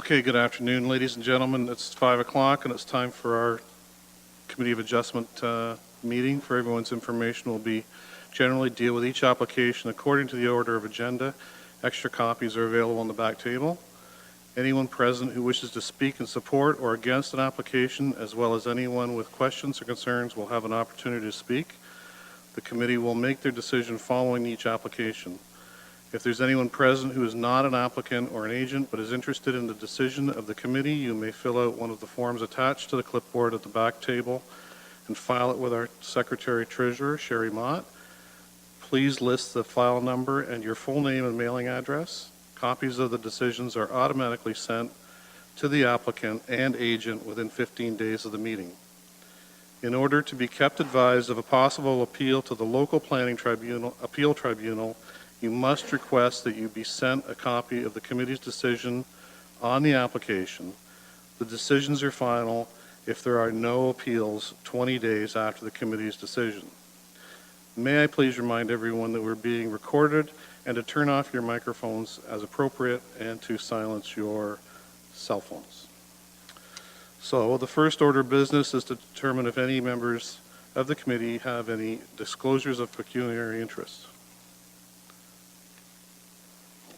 Okay, good afternoon, ladies and gentlemen. It's 5 o'clock and it's time for our Committee of Adjustment meeting. For everyone's information, we'll be generally deal with each application according to the order of agenda. Extra copies are available on the back table. Anyone present who wishes to speak in support or against an application, as well as anyone with questions or concerns, will have an opportunity to speak. The committee will make their decision following each application. If there's anyone present who is not an applicant or an agent but is interested in the decision of the committee, you may fill out one of the forms attached to the clipboard at the back table and file it with our Secretary Treasurer, Sherry Mott. Please list the file number and your full name and mailing address. Copies of the decisions are automatically sent to the applicant and agent within 15 days of the meeting. In order to be kept advised of a possible appeal to the local planning tribunal, you must request that you be sent a copy of the committee's decision on the application. The decisions are final if there are no appeals 20 days after the committee's decision. May I please remind everyone that we're being recorded and to turn off your microphones as appropriate and to silence your cell phones. So the first order of business is to determine if any members of the committee have any disclosures of pecuniary interest.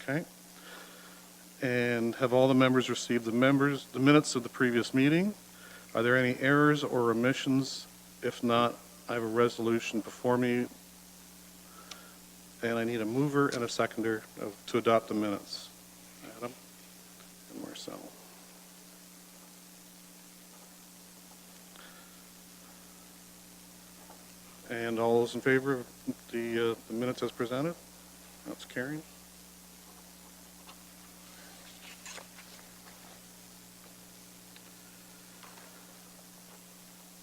Okay. And have all the members received the minutes of the previous meeting? Are there any errors or omissions? If not, I have a resolution before me, and I need a mover and a seconder to adopt the minutes. Adam and Marcel. And all those in favor of the minutes as presented? That's carried.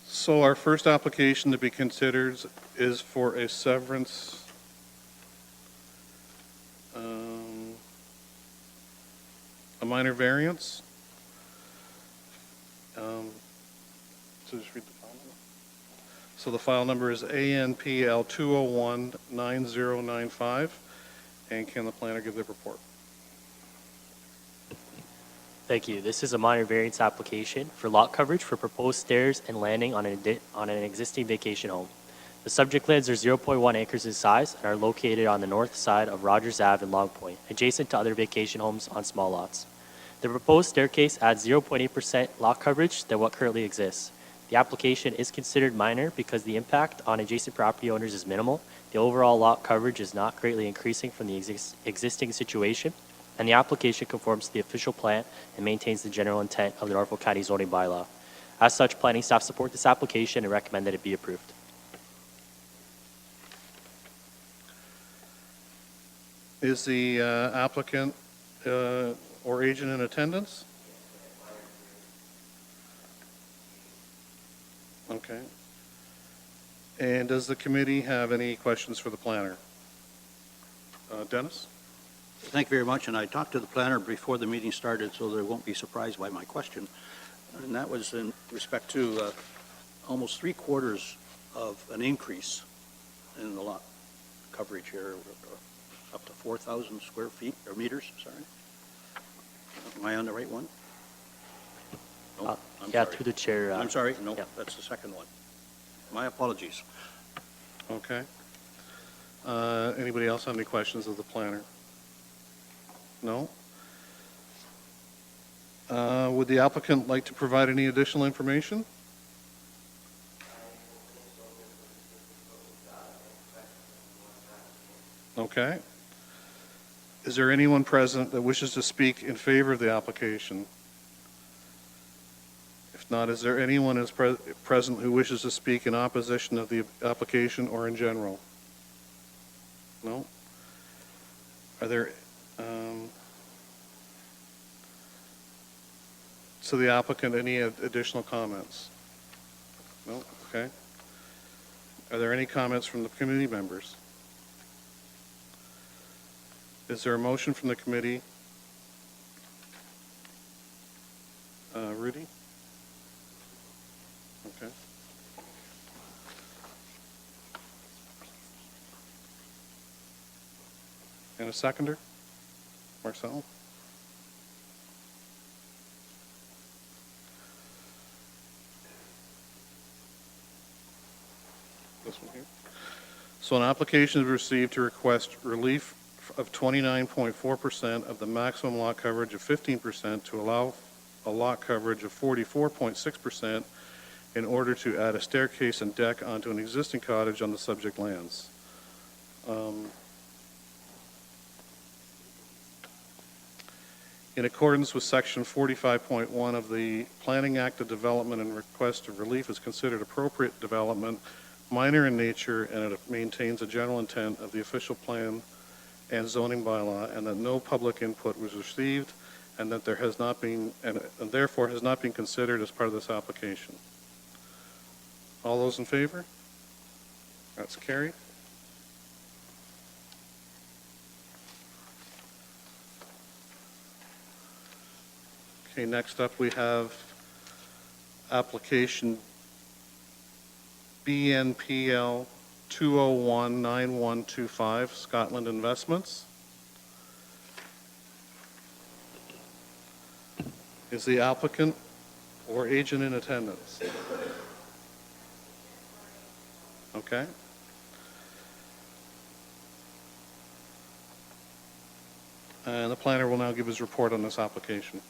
So our first application to be considered is for a severance a minor variance. So just read the file number. So the file number is ANPL 201-9095. And can the planner give the report? Thank you. This is a minor variance application for lot coverage for proposed stairs and landing on an existing vacation home. The subject lands are 0.1 acres in size and are located on the north side of Rogers Ave in Long Point, adjacent to other vacation homes on small lots. The proposed staircase adds 0.8% lot coverage than what currently exists. The application is considered minor because the impact on adjacent property owners is minimal. The overall lot coverage is not greatly increasing from the existing situation, and the application conforms to the official plan and maintains the general intent of the Norfolk County zoning bylaw. As such, planning staff support this application and recommend that it be approved. Is the applicant or agent in attendance? Okay. And does the committee have any questions for the planner? Dennis? Thank you very much, and I talked to the planner before the meeting started, so they won't be surprised by my question. And that was in respect to almost 3/4 of an increase in the lot coverage here, up to 4,000 square feet, or meters, sorry. Am I on the right one? No, I'm yeah, sorry. through the chair. I'm sorry, no, yeah. that's the second one. My apologies. Okay. Anybody else have any questions of the planner? No? Would the applicant like to provide any additional information? Okay. Is there anyone present that wishes to speak in favor of the application? If not, is there anyone who's present who wishes to speak in opposition of the application or in general? No? Are there to the applicant any additional comments? No? Okay. Are there any comments from the committee members? Is there a motion from the committee? Rudy? Okay. And a seconder? Marcel? This one here. So an application is received to request relief of 29.4% of the maximum lot coverage of 15% to allow a lot coverage of 44.6% in order to add a staircase and deck onto an existing cottage on the subject lands. In accordance with Section 45.1 of the Planning Act, the development and request of relief is considered appropriate development, minor in nature, and it maintains a general intent of the official plan and zoning bylaw, and that no public input was received, and that there has not been, and therefore has not been considered as part of this application. All those in favor? That's carried. Okay, next up we have application BNPL 2019125, Scotland Investments. Is the applicant or agent in attendance? Okay. And the planner will now give his report on this application.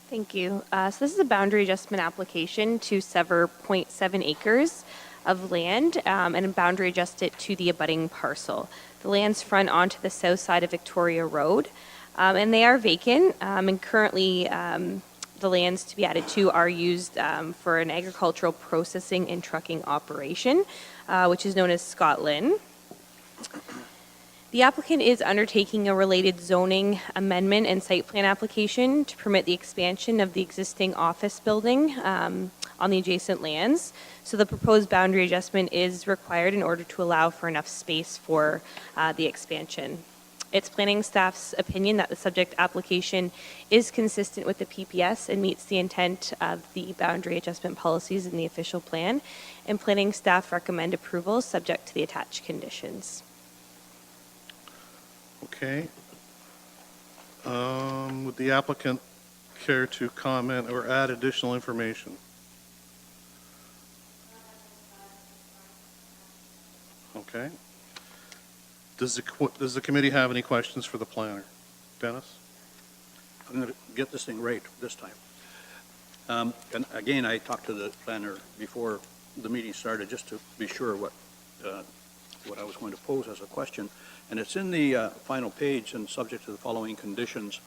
Thank you. So this is a boundary adjustment application to sever 0.7 acres of land and boundary adjust it to the abutting parcel. The lands front onto the south side of Victoria Road, and they are vacant, and currently the lands to be added to are used for an agricultural processing and trucking operation, which is known as Scotland. The applicant is undertaking a related zoning amendment and site plan application to permit the expansion of the existing office building on the adjacent lands. So the proposed boundary adjustment is required in order to allow for enough space for the expansion. It's planning staff's opinion that the subject application is consistent with the PPS and meets the intent of the boundary adjustment policies in the official plan, and planning staff recommend approval subject to the attached conditions. Okay. Would the applicant care to comment or add additional information? Okay. Does the committee have any questions for the planner? Dennis? I'm going to get this thing right this time. And again, I talked to the planner before the meeting started just to be sure what I was going to pose as a question. And it's in the final page and subject to the following conditions.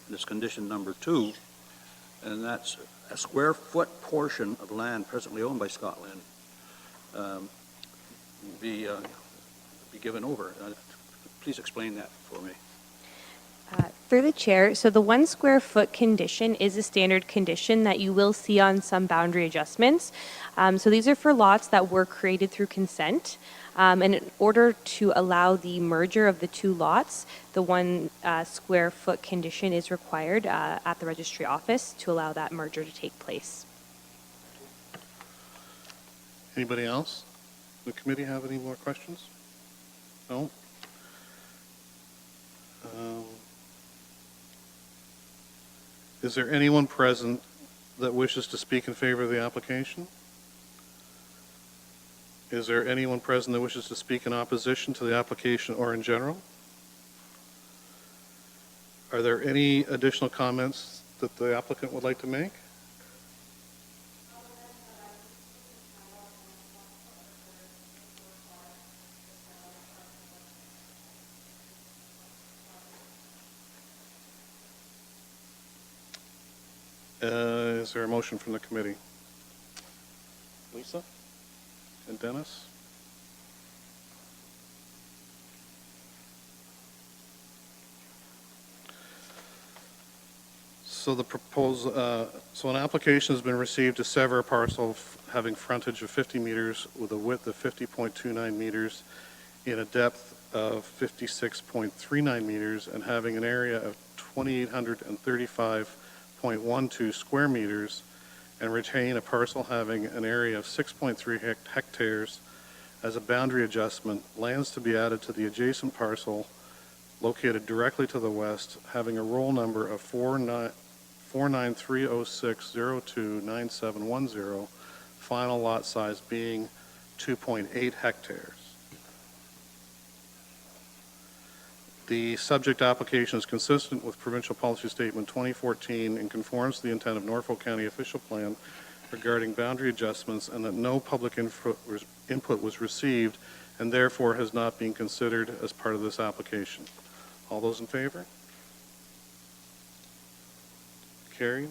And it's condition number 2, and that's a square foot portion of land presently owned by Scotland be given over. Please explain that for me. Through the chair, so the 1 square foot condition is a standard condition that you will see on some boundary adjustments. So these are for lots that were created through consent. And in order to allow the merger of the 2 lots, the 1 square foot condition is required at the registry office to allow that merger to take place. Anybody else? The committee have any more questions? No? Is there anyone present that wishes to speak in favor of the application? Is there anyone present that wishes to speak in opposition to the application or in general? Are there any additional comments that the applicant would like to make? Is there a motion from the committee? Lisa and Dennis? So so an application has been received to sever a parcel having frontage of 50 meters with a width of 50.29 meters in a depth of 56.39 meters and having an area of 2,835.12 square meters, and retain a parcel having an area of 6.3 hectares as a boundary adjustment, lands to be added to the adjacent parcel located directly to the west, having a roll number of 49306029710, final lot size being 2.8 hectares. The subject application is consistent with Provincial Policy Statement 2014 and conforms to the intent of Norfolk County Official Plan regarding boundary adjustments, and that no public input was received and therefore has not been considered as part of this application. All those in favor? Carried.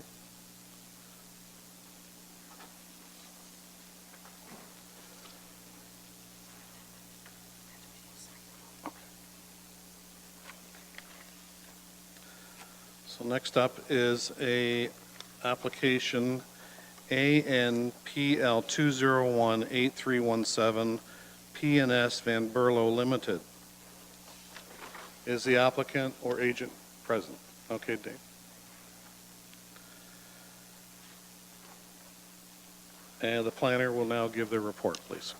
So next up is a application ANPL 2018317 PNS Van Berlo Limited. Is the applicant or agent present? Okay, Dave. And the planner will now give their report, please.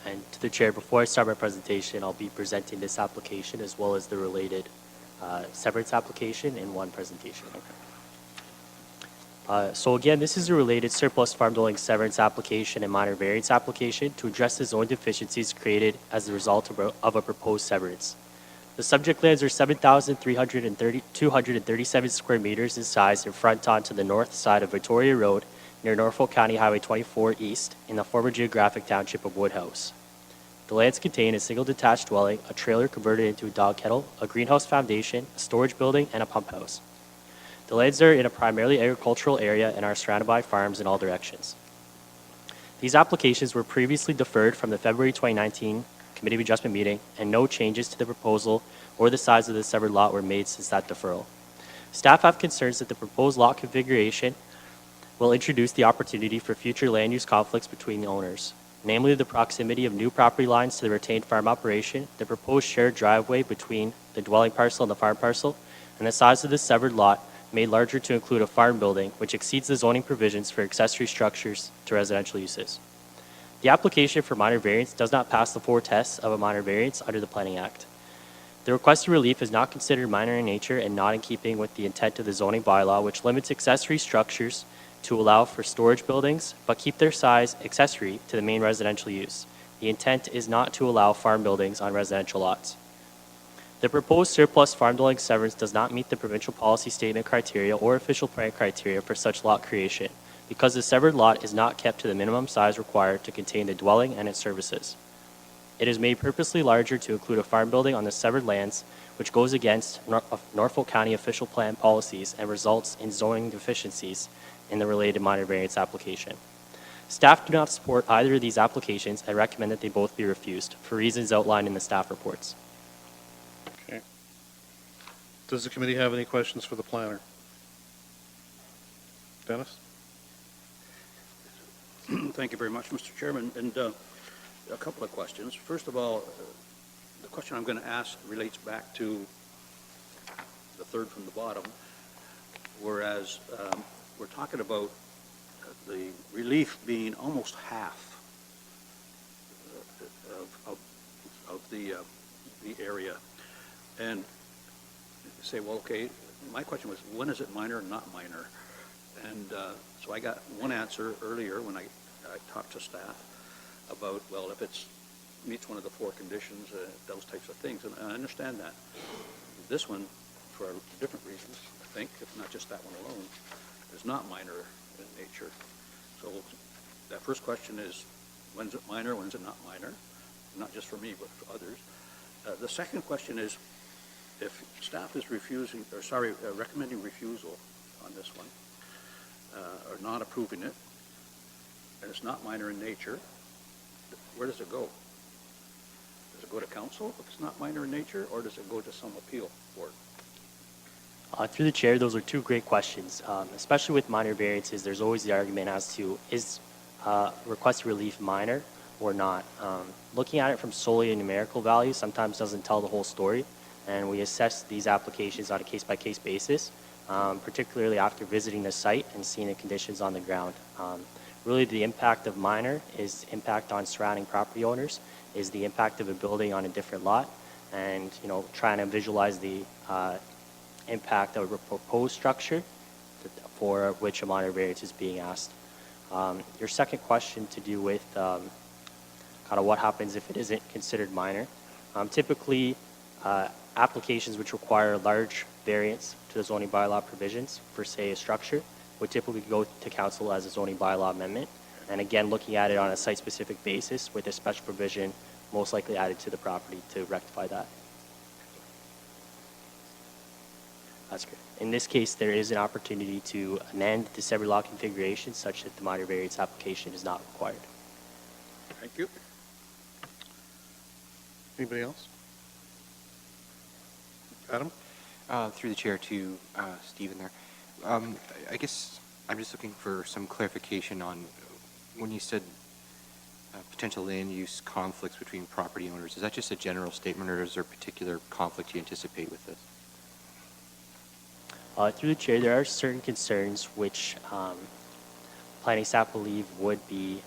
And to the chair, before I start my presentation, I'll be presenting this application as well as the related severance application in one presentation. So again, this is a related surplus farm dwelling severance application and minor variance application to address the zone deficiencies created as a result of a proposed severance. The subject lands are 7,237 square meters in size and front onto the north side of Victoria Road near Norfolk County Highway 24 East in the former geographic township of Woodhouse. The lands contain a single detached dwelling, a trailer converted into a dog kennel, a greenhouse foundation, a storage building, and a pump house. The lands are in a primarily agricultural area and are surrounded by farms in all directions. These applications were previously deferred from the February 2019 Committee of Adjustment meeting, and no changes to the proposal or the size of the severed lot were made since that deferral. Staff have concerns that the proposed lot configuration will introduce the opportunity for future land use conflicts between the owners, namely the proximity of new property lines to the retained farm operation, the proposed shared driveway between the dwelling parcel and the farm parcel, and the size of the severed lot made larger to include a farm building, which exceeds the zoning provisions for accessory structures to residential uses. The application for minor variance does not pass the 4 tests of a minor variance under the Planning Act. The requested relief is not considered minor in nature and not in keeping with the intent of the zoning bylaw, which limits accessory structures to allow for storage buildings, but keep their size accessory to the main residential use. The intent is not to allow farm buildings on residential lots. The proposed surplus farm dwelling severance does not meet the provincial policy statement criteria or official plan criteria for such lot creation, because the severed lot is not kept to the minimum size required to contain the dwelling and its services. It is made purposely larger to include a farm building on the severed lands, which goes against Norfolk County official plan policies and results in zoning deficiencies in the related minor variance application. Staff do not support either of these applications and recommend that they both be refused for reasons outlined in the staff reports. Okay. Does the committee have any questions for the planner? Dennis? Thank you very much, Mr. Chairman. And a couple of questions. First of all, the question I'm going to ask relates back to the third from the bottom, whereas we're talking about the relief being almost half of the area. And you say, well, okay, my question was, when is it minor and not minor? And so I got one answer earlier when I talked to staff about, well, if it meets one of the 4 conditions, those types of things. And I understand that. This one, for different reasons, I think, if not just that one alone, is not minor in nature. So that first question is, when's it minor, when's it not minor? Not just for me, but for others. The second question is, if staff is recommending refusal on this one, or not approving it, and it's not minor in nature, where does it go? Does it go to council if it's not minor in nature, or does it go to some appeal board? Through the chair, those are 2 great questions. Especially with minor variances, there's always the argument as to is request relief minor or not. Looking at it from solely a numerical value sometimes doesn't tell the whole story, and we assess these applications on a case-by-case basis, particularly after visiting the site and seeing the conditions on the ground. Really, the impact of minor is impact on surrounding property owners, is the impact of a building on a different lot, and trying to visualize the impact of a proposed structure for which a minor variance is being asked. Your second question to do with kind of what happens if it isn't considered minor. Typically, applications which require large variance to the zoning bylaw provisions for, say, a structure would typically go to council as a zoning bylaw amendment. And again, looking at it on a site-specific basis with a special provision most likely added to the property to rectify that. That's great. In this case, there is an opportunity to amend the severed lot configuration such that the minor variance application is not required. Thank you. Anybody else? Adam? Through the chair to Stephen there. I guess I'm just looking for some clarification on when you said potential land use conflicts between property owners. Is that just a general statement, or is there a particular conflict you anticipate with this? Through the chair, there are certain concerns which planning staff believe would be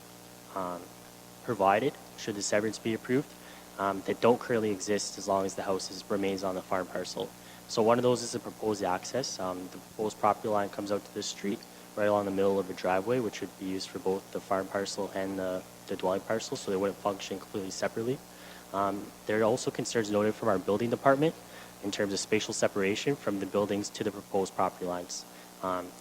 provided should the severance be approved that don't currently exist as long as the house remains on the farm parcel. So one of those is the proposed access. The proposed property line comes out to the street right along the middle of a driveway, which would be used for both the farm parcel and the dwelling parcel, so they wouldn't function completely separately. There are also concerns noted from our building department in terms of spatial separation from the buildings to the proposed property lines.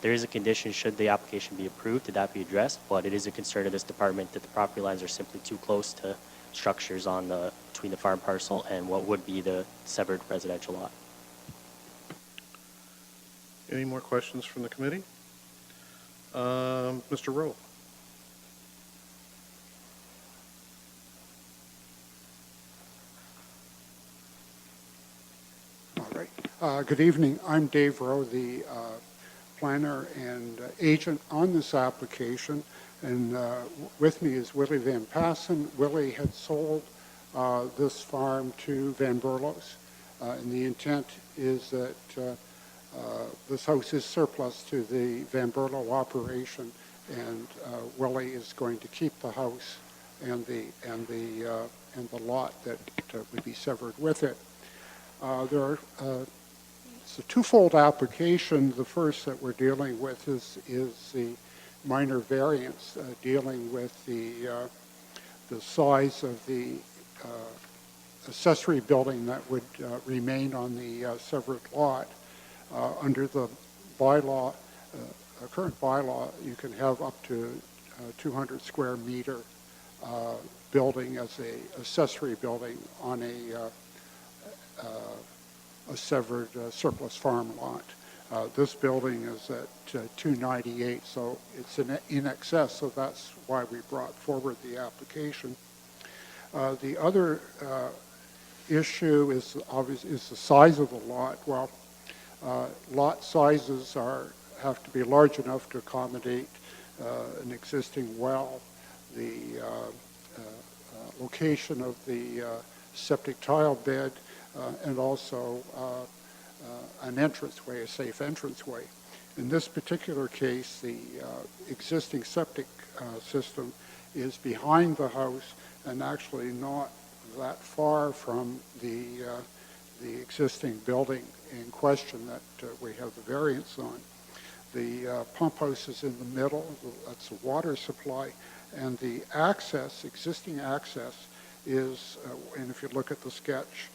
There is a condition, should the application be approved, that be addressed, but it is a concern of this department that the property lines are simply too close to structures on between the farm parcel and what would be the severed residential lot. Any more questions from the committee? Mr. Rowe? All right. Good evening. I'm Dave Rowe, the planner and agent on this application. And with me is Willie Van Passen. Willie had sold this farm to Van Berlos. And the intent is that this house is surplus to the Van Berlo operation, and Willie is going to keep the house and the lot that would be severed with it. It's a twofold application. The first that we're dealing with is the minor variance dealing with the size of the accessory building that would remain on the severed lot. Under the bylaw, current bylaw, you can have up to 200 square meter building as a accessory building on a severed surplus farm lot. This building is at 298, so it's in excess, so that's why we brought forward the application. The other issue is the size of the lot. Well, lot sizes have to be large enough to accommodate an existing well. The location of the septic tile bed, and also an entranceway, a safe entranceway. In this particular case, the existing septic system is behind the house and actually not that far from the existing building in question that we have the variance on. The pump house is in the middle, that's the water supply, and the existing access is, and if you look at the sketch,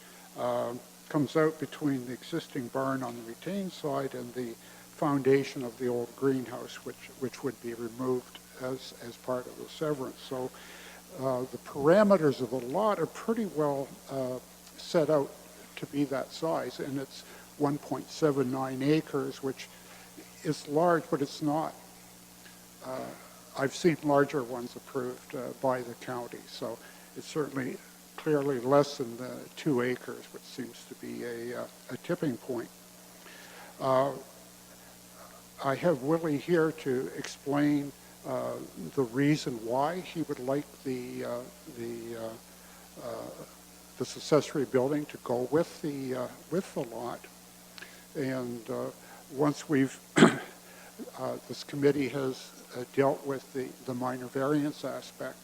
comes out between the existing barn on the retained side and the foundation of the old greenhouse, which would be removed as part of the severance. So the parameters of the lot are pretty well set out to be that size, and it's 1.79 acres, which is large, but it's not. I've seen larger ones approved by the county, so it's certainly clearly less than the 2 acres, which seems to be a tipping point. I have Willie here to explain the reason why he would like this accessory building to go with the lot. And once we've this committee has dealt with the minor variance aspect,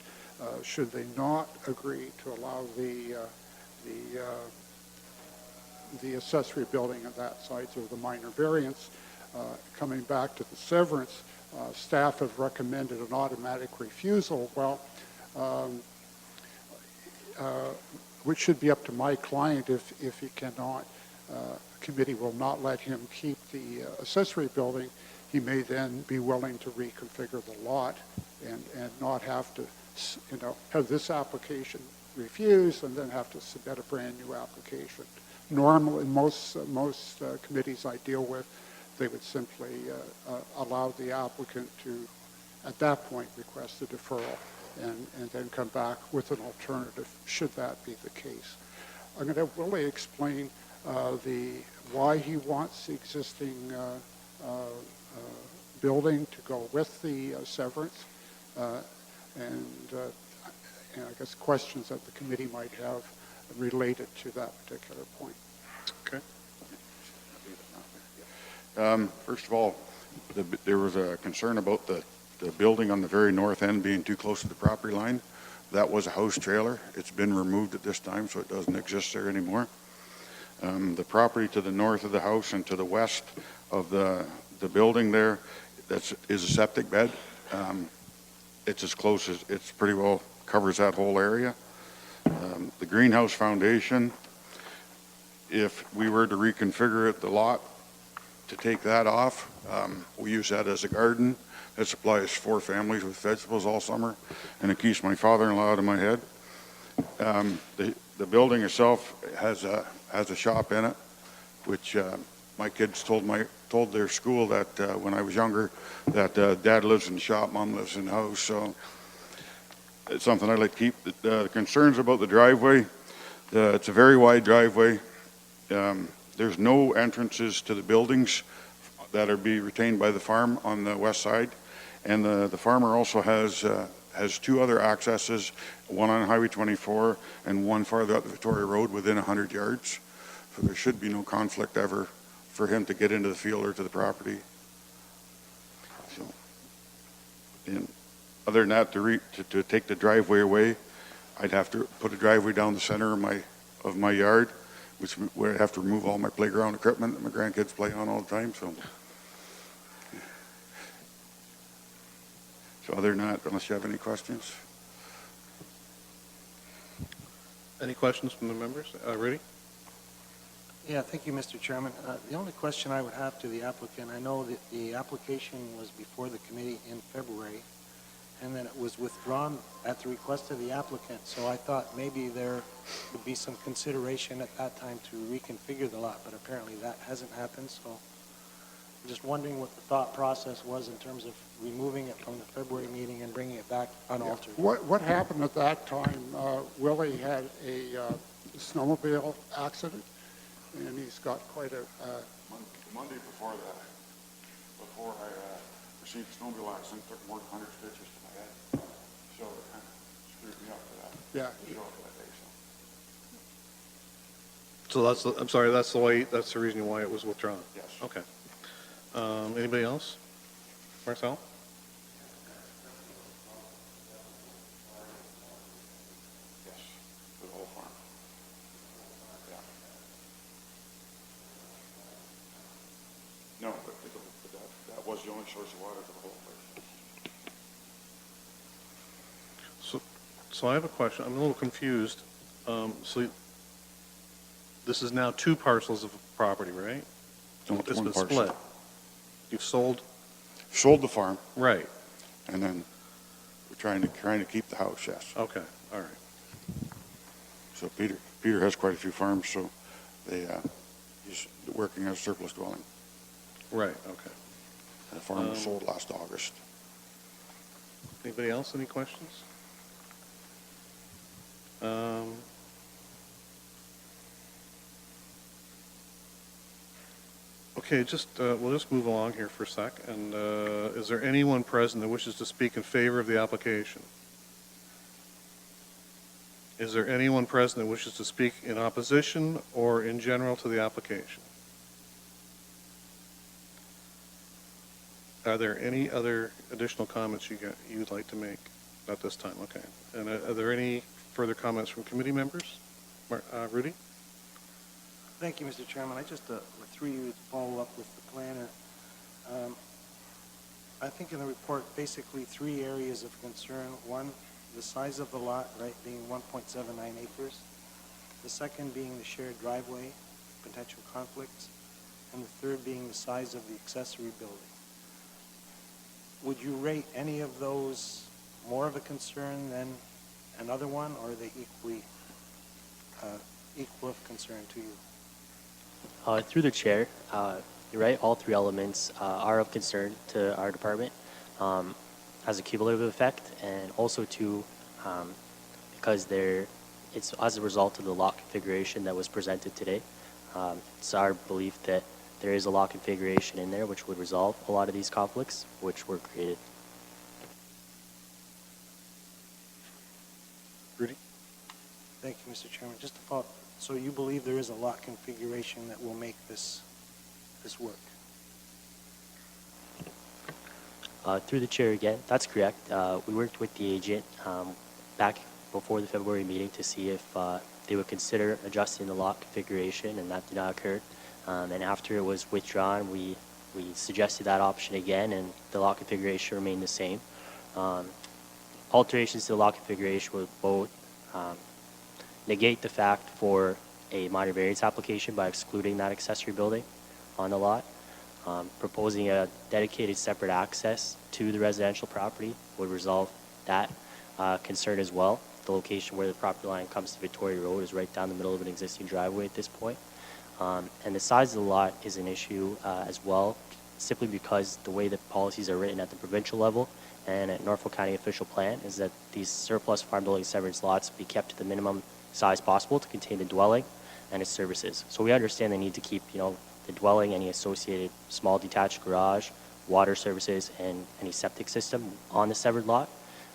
should they not agree to allow the accessory building of that size or the minor variance, coming back to the severance, staff have recommended an automatic refusal. Well, which should be up to my client if he cannot, committee will not let him keep the accessory building, he may then be willing to reconfigure the lot and not have to, have this application refused and then have to submit a brand new application. Normally, most committees I deal with, they would simply allow the applicant to, at that point, request a deferral and then come back with an alternative, should that be the case. I'm going to really explain why he wants the existing building to go with the severance, and I guess questions that the committee might have related to that particular point. Okay. First of all, there was a concern about the building on the very north end being too close to the property line. That was a house trailer. It's been removed at this time, so it doesn't exist there anymore. The property to the north of the house and to the west of the building there, is a septic bed. It's as close as, it's pretty well covers that whole area. The greenhouse foundation, if we were to reconfigure it, the lot, to take that off, we use that as a garden. It supplies 4 families with vegetables all summer, and it keeps my father-in-law out of my head. The building itself has a shop in it, which my kids told their school that when I was younger, that Dad lives in the shop, Mom lives in the house. So it's something I'd like to keep. The concerns about the driveway, it's a very wide driveway. There's no entrances to the buildings that are be retained by the farm on the west side, and the farmer also has 2 other accesses, one on Highway 24 and one farther up the Victoria Road within 100 yards. So there should be no conflict ever for him to get into the field or to the property. So, and other than that, to take the driveway away, I'd have to put a driveway down the center of my yard, which where I'd have to remove all my playground equipment that my grandkids play on all the time. So other than that, unless you have any questions. Any questions from the members? Rudy? Yeah, thank you, Mr. Chairman. The only question I would have to the applicant, I know that the application was before the committee in February, and then it was withdrawn at the request of the applicant, so I thought maybe there would be some consideration at that time to reconfigure the lot, but apparently that hasn't happened, so I'm just wondering what the thought process was in terms of removing it from the February meeting and bringing it back unaltered. What happened at that time, Willie had a snowmobile accident, and he's got quite a... Monday before that, before I received a snowmobile accident, took more than 100 stitches to my head. So it kind of screwed me up for that. Yeah. So I'm sorry, that's the reason why it was withdrawn? Yes. Okay. Anybody else? Marcel? Yes, for the whole farm. Yeah. No, but that was the only source of water for the whole place. So I have a question. I'm a little confused. So this is now 2 parcels of property, right? No, It's one been parcel. split. You've sold? Sold the farm, Right. and then we're trying to keep the house, yes. Okay, all right. So Peter has quite a few farms, so he's working as a surplus dwelling. Right, okay. The farm was sold last August. Anybody else, any questions? Okay, we'll just move along here for a sec. And is there anyone present that wishes to speak in favor of the application? Is there anyone present that wishes to speak in opposition or in general to the application? Are there any other additional comments you'd like to make at this time? Okay. And are there any further comments from committee members? Rudy? Thank you, Mr. Chairman. I just, through you, to follow up with the planner. I think in the report, basically 3 areas of concern. One, the size of the lot, right, being 1.79 acres. The second being the shared driveway, potential conflicts, and the third being the size of the accessory building. Would you rate any of those more of a concern than another one, or are they equal of concern to you? Through the chair, you're right, all three elements are of concern to our department as a cumulative effect, and also because it's as a result of the lot configuration that was presented today. It's our belief that there is a lot configuration in there which would resolve a lot of these conflicts which were created. Rudy? Thank you, Mr. Chairman. Just to follow up, so you believe there is a lot configuration that will make this work? Through the chair again, that's correct. We worked with the agent back before the February meeting to see if they would consider adjusting the lot configuration, and that did not occur. And after it was withdrawn, we suggested that option again, and the lot configuration remained the same. Alterations to the lot configuration would both negate the fact for a minor variance application by excluding that accessory building on the lot. Proposing a dedicated separate access to the residential property would resolve that concern as well. The location where the property line comes to Victoria Road is right down the middle of an existing driveway at this point. And the size of the lot is an issue as well, simply because the way the policies are written at the provincial level and at Norfolk County official plan is that these surplus farm building severance lots be kept to the minimum size possible to contain the dwelling and its services. So we understand the need to keep, the dwelling, any associated small detached garage, water services, and any septic system on the severed lot.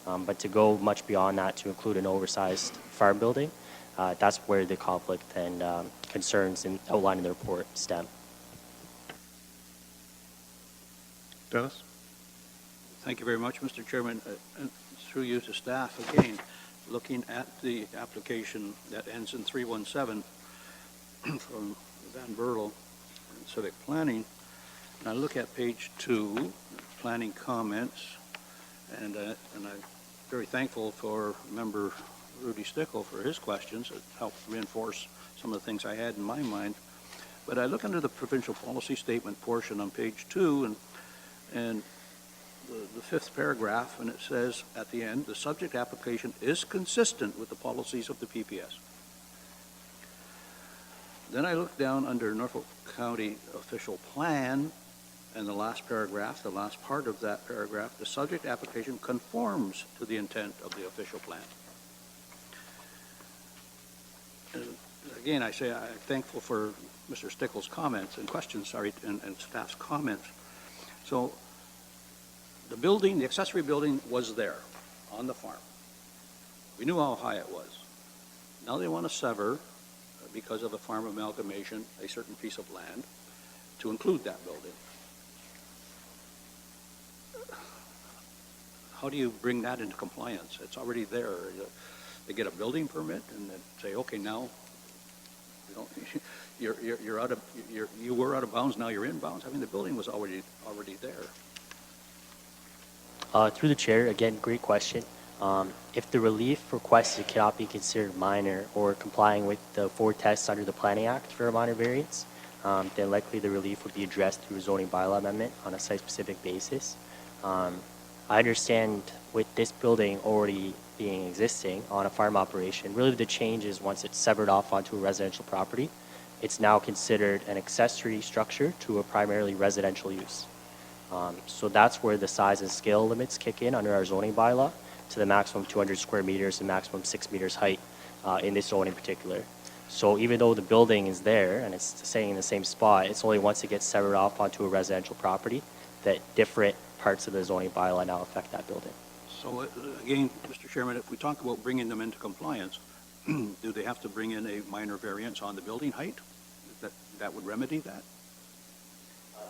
But to go much beyond that to include an oversized farm building, that's where the conflict and concerns outlined in the report stem. Dennis? Thank you very much, Mr. Chairman. And through you to staff, again, looking at the application that ends in 317 from Van Berlo and Civic Planning, and I look at page 2, planning comments, and I'm very thankful for Member Rudy Stickle for his questions. It helped reinforce some of the things I had in my mind. But I look under the provincial policy statement portion on page 2, and the fifth paragraph, and it says at the end, the subject application is consistent with the policies of the PPS. Then I look down under Norfolk County official plan, and the last paragraph, the last part of that paragraph, the subject application conforms to the intent of the official plan. And again, I say I'm thankful for Mr. Stickle's comments and questions, and staff's comments. So the building, the accessory building was there on the farm. We knew how high it was. Now they want to sever, because of a farm amalgamation, a certain piece of land to include that building. How do you bring that into compliance? It's already there. They get a building permit and then say, okay, now you were out of bounds, now you're in bounds. I mean, the building was already there. Through the chair, again, great question. If the relief requested cannot be considered minor or complying with the 4 tests under the Planning Act for a minor variance, then likely the relief would be addressed through a zoning bylaw amendment on a site-specific basis. I understand with this building already being existing on a farm operation, really the change is once it's severed off onto a residential property, it's now considered an accessory structure to a primarily residential use. So that's where the size and scale limits kick in under our zoning bylaw to the maximum 200 square meters and maximum 6 meters height in this zone in particular. So even though the building is there and it's staying in the same spot, it's only once it gets severed off onto a residential property that different parts of the zoning bylaw now affect that building. So again, Mr. Chairman, if we talk about bringing them into compliance, do they have to bring in a minor variance on the building height? That would remedy that?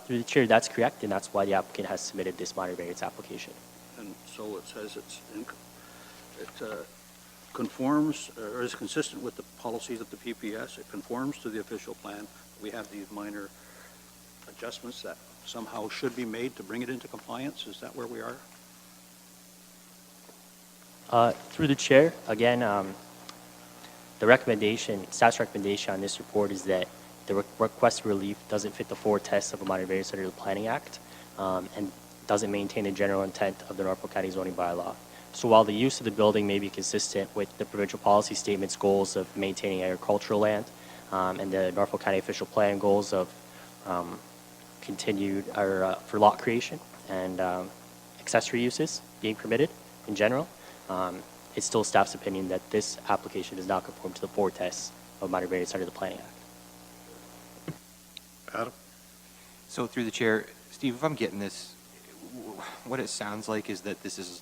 Through the chair, that's correct, and that's why the applicant has submitted this minor variance application. And so it says it conforms or is consistent with the policies of the PPS. It conforms to the official plan. We have these minor adjustments that somehow should be made to bring it into compliance. Is that where we are? Through the chair, again, staff's recommendation on this report is that the request for relief doesn't fit the four tests of a minor variance under the Planning Act, and doesn't maintain the general intent of the Norfolk County zoning bylaw. So while the use of the building may be consistent with the provincial policy statement's goals of maintaining agricultural land, and the Norfolk County official plan goals of continued or for lot creation and accessory uses being permitted in general, it's still staff's opinion that this application does not conform to the four tests of minor variance under the Planning Act. Adam? So through the chair, Steve, if I'm getting this, what it sounds like is that this is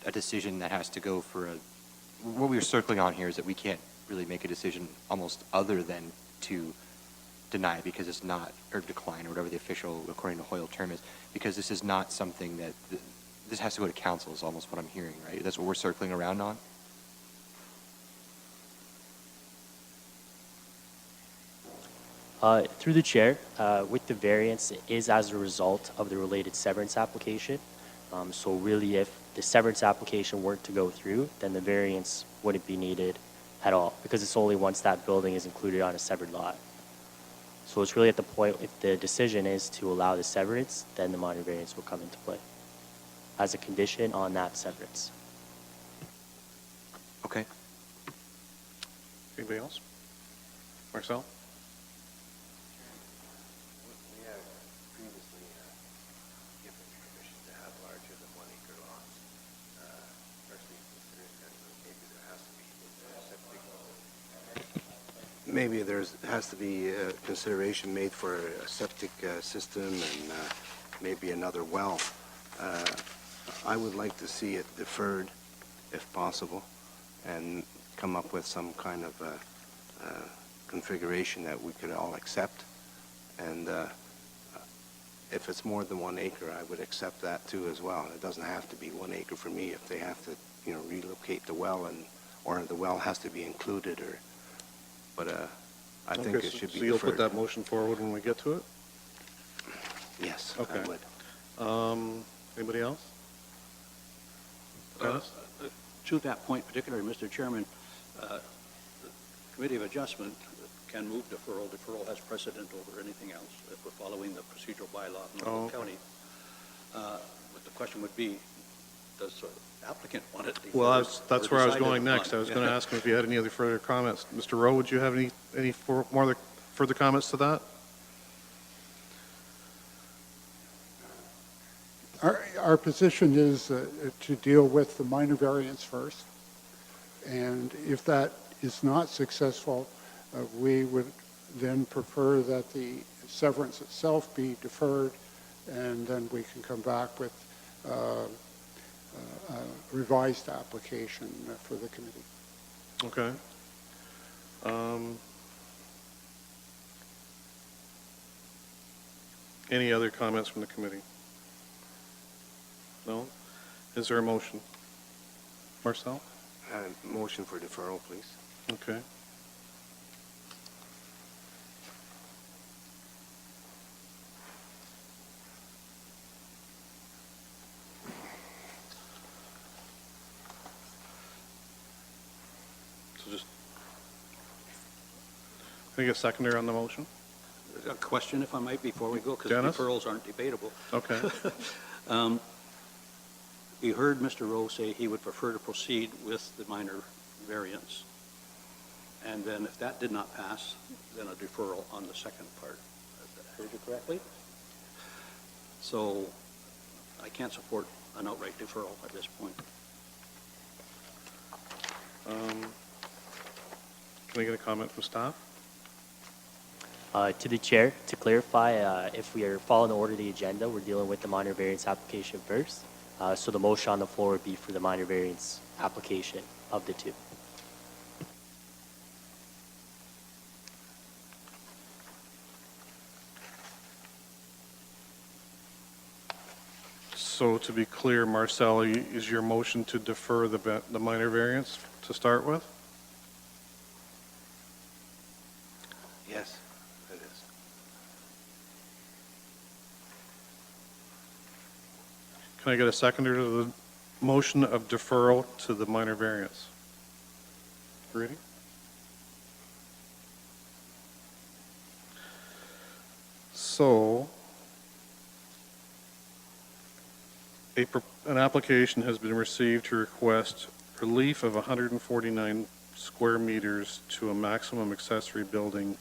a decision that has to go for what we're circling on here is that we can't really make a decision almost other than to deny because it's not, or decline, or whatever the official, according to Hoyle, term is, because this is not something that, this has to go to council is almost what I'm hearing, right? That's what we're circling around on? Through the chair, with the variance, it is as a result of the related severance application. So really, if the severance application weren't to go through, then the variance wouldn't be needed at all, because it's only once that building is included on a severed lot. So it's really at the point, if the decision is to allow the severance, then the minor variance will come into play as a condition on that severance. Okay. Anybody else? Marcel? We have previously given permission to have larger than 1 acre lots, especially considering that maybe there has to be septic. Maybe has to be consideration made for a septic system and maybe another well. I would like to see it deferred, if possible, and come up with some kind of configuration that we could all accept. And if it's more than 1 acre, I would accept that too as well. It doesn't have to be 1 acre for me if they have to, relocate the well or the well has to be included but I think Okay, it should be so you'll put deferred. that motion forward when we get to it? Yes, Okay. I would. Anybody else? Dennis? To that point particularly, Mr. Chairman, the Committee of Adjustment can move deferral. Deferral has precedent over anything else if we're following the procedural bylaw of Norfolk County. But the question would be, does the applicant want it deferred? Well, that's or where I was decided going next. upon? I was going to ask him if you had any other further comments. Mr. Rowe, would you have any further comments to that? Our position is to deal with the minor variance first, and if that is not successful, we would then prefer that the severance itself be deferred, and then we can come back with a revised application for the committee. Okay. Any other comments from the committee? No? Is there a motion? Marcel? Motion for deferral, please. Okay. So just, can I get a seconder on the motion? A question, if I might, before we go, because Dennis? deferrals aren't debatable. Okay. We heard Mr. Rowe say he would prefer to proceed with the minor variance. And then if that did not pass, then a deferral on the second part. Did I heard you correctly? So I can't support an outright deferral at this point. Can I get a comment from staff? To the chair, to clarify, if we are following the order of the agenda, we're dealing with the minor variance application first. So the motion on the floor would be for the minor variance application of the two. So to be clear, Marcel, is your motion to defer the minor variance to start with? Yes, it is. Can I get a seconder to motion of deferral to the minor variance. Ready? So, an application has been received to request relief of 149 square meters to a maximum accessory building,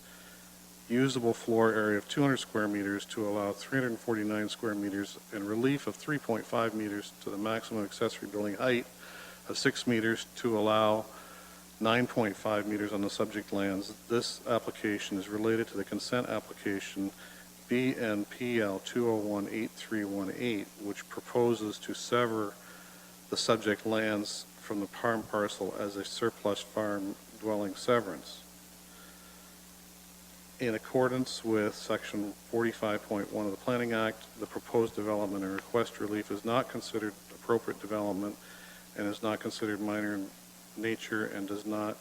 usable floor area of 200 square meters to allow 349 square meters, and relief of 3.5 meters to the maximum accessory building height of 6 meters to allow 9.5 meters on the subject lands. This application is related to the consent application BNPL 2018318, which proposes to sever the subject lands from the farm parcel as a surplus farm dwelling severance. In accordance with Section 45.1 of the Planning Act, the proposed development and request relief is not considered appropriate development and is not considered minor in nature and does not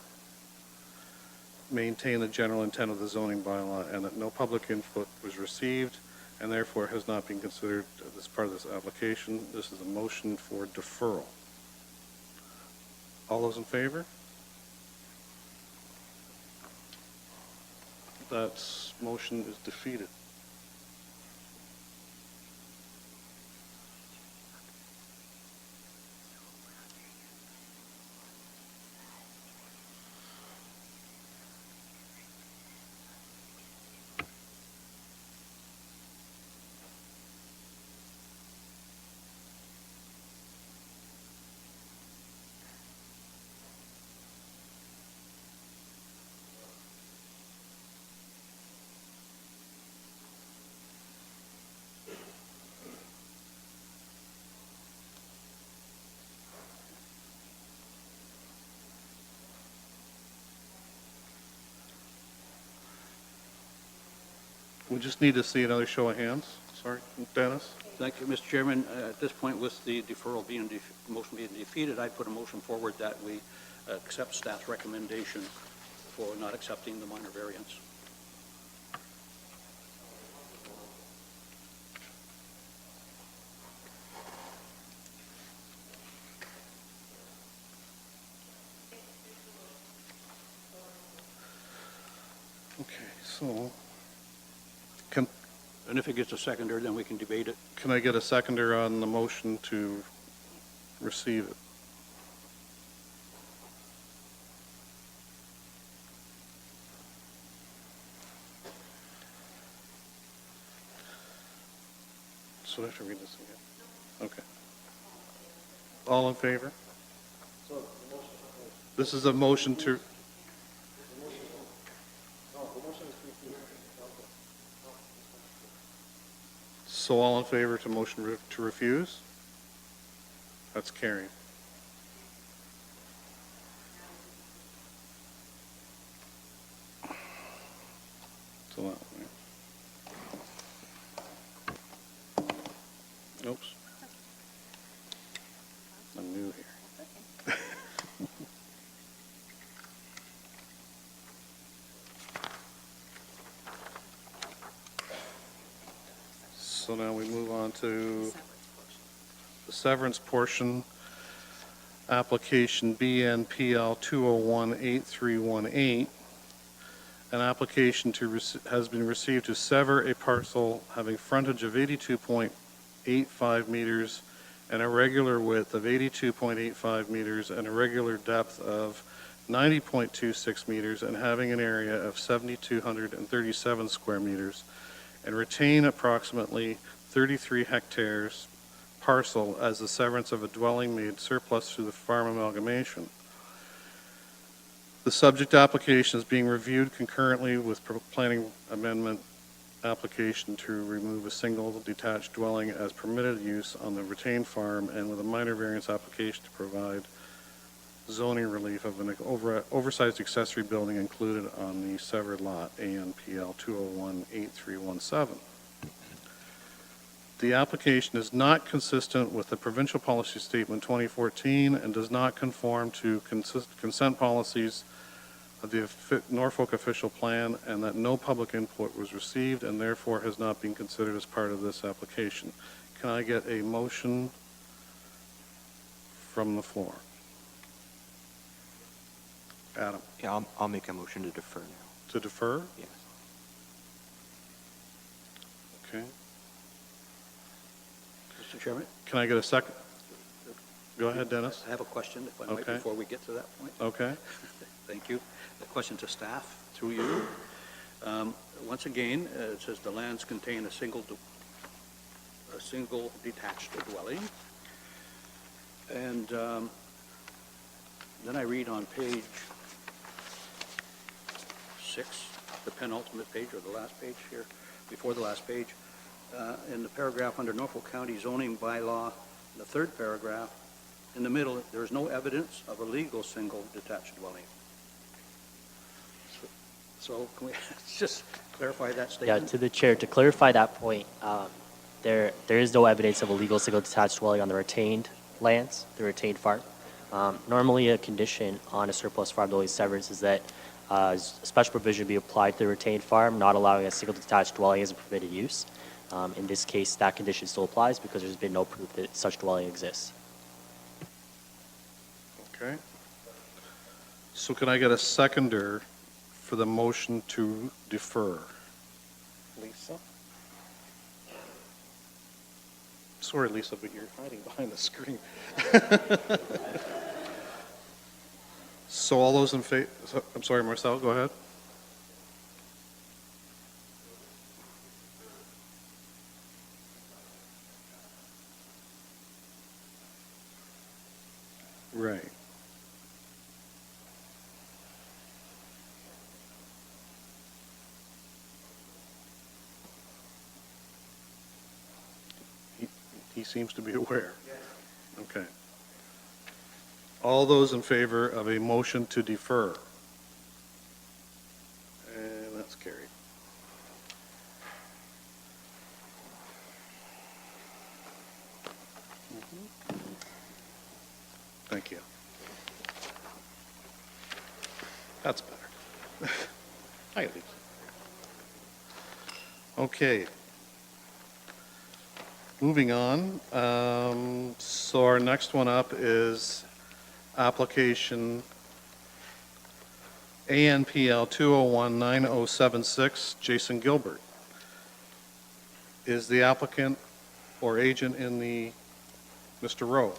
maintain the general intent of the zoning bylaw, and that no public input was received and therefore has not been considered as part of this application. This is a motion for deferral. All those in favor? That motion is defeated. We just need to see another show of hands. Sorry, Dennis? Thank you, Mr. Chairman. At this point, with the deferral being, motion being defeated, I put a motion forward that we accept staff's recommendation for not accepting the minor variance. Okay, so And if it gets a seconder, then we can debate it. can I get a seconder on the motion to receive it? So I have to read this again. Okay. All in favor? This is a motion to, so all in favor to motion to refuse? That's carried. So that, right. Oops. I'm new here. So now we move on to the severance portion, application BNPL 2018318. An application has been received to sever a parcel having frontage of 82.85 meters and a regular width of 82.85 meters and a regular depth of 90.26 meters and having an area of 7,237 square meters, and retain approximately 33 hectares parcel as the severance of a dwelling made surplus through the farm amalgamation. The subject application is being reviewed concurrently with planning amendment application to remove a single detached dwelling as permitted use on the retained farm, and with a minor variance application to provide zoning relief of an oversized accessory building included on the severed lot, ANPL 2018317. The application is not consistent with the Provincial Policy Statement 2014 and does not conform to consent policies of the Norfolk official plan, and that no public input was received and therefore has not been considered as part of this application. Can I get a motion from the floor? Adam, Yeah, I'll make a motion to defer now. to defer? Yes. Okay. Mr. Chairman, Can I get a second? Go ahead, Dennis. I have a question, if I might, Okay. before we get to that point. Okay. Thank you. A question to staff, through you. Once again, it says the lands contain a single detached dwelling. And then I read on page 6, the penultimate page, or the last page here, before the last page, in the paragraph under Norfolk County zoning bylaw, the third paragraph, in the middle, there is no evidence of a legal single detached dwelling. So can we just clarify that Yeah, statement? to the chair, to clarify that point, there is no evidence of a legal single detached dwelling on the retained lands, the retained farm. Normally, a condition on a surplus farm dwelling severance is that special provision be applied to the retained farm, not allowing a single detached dwelling as a permitted use. In this case, that condition still applies because there's been no proof that such dwelling exists. Okay. So can I get a seconder for the motion to defer? Lisa? Sorry, Lisa, but you're hiding behind the screen. So all those in favor, I'm sorry, Marcel, go ahead. Right. He seems to be aware. Okay. All those in favor of a motion to defer? And that's carried. Thank you. That's better. I got these. Okay. Moving on. So our next one up is application ANPL 2019076, Jason Gilbert. Is the applicant or agent in the, Mr. Rowe?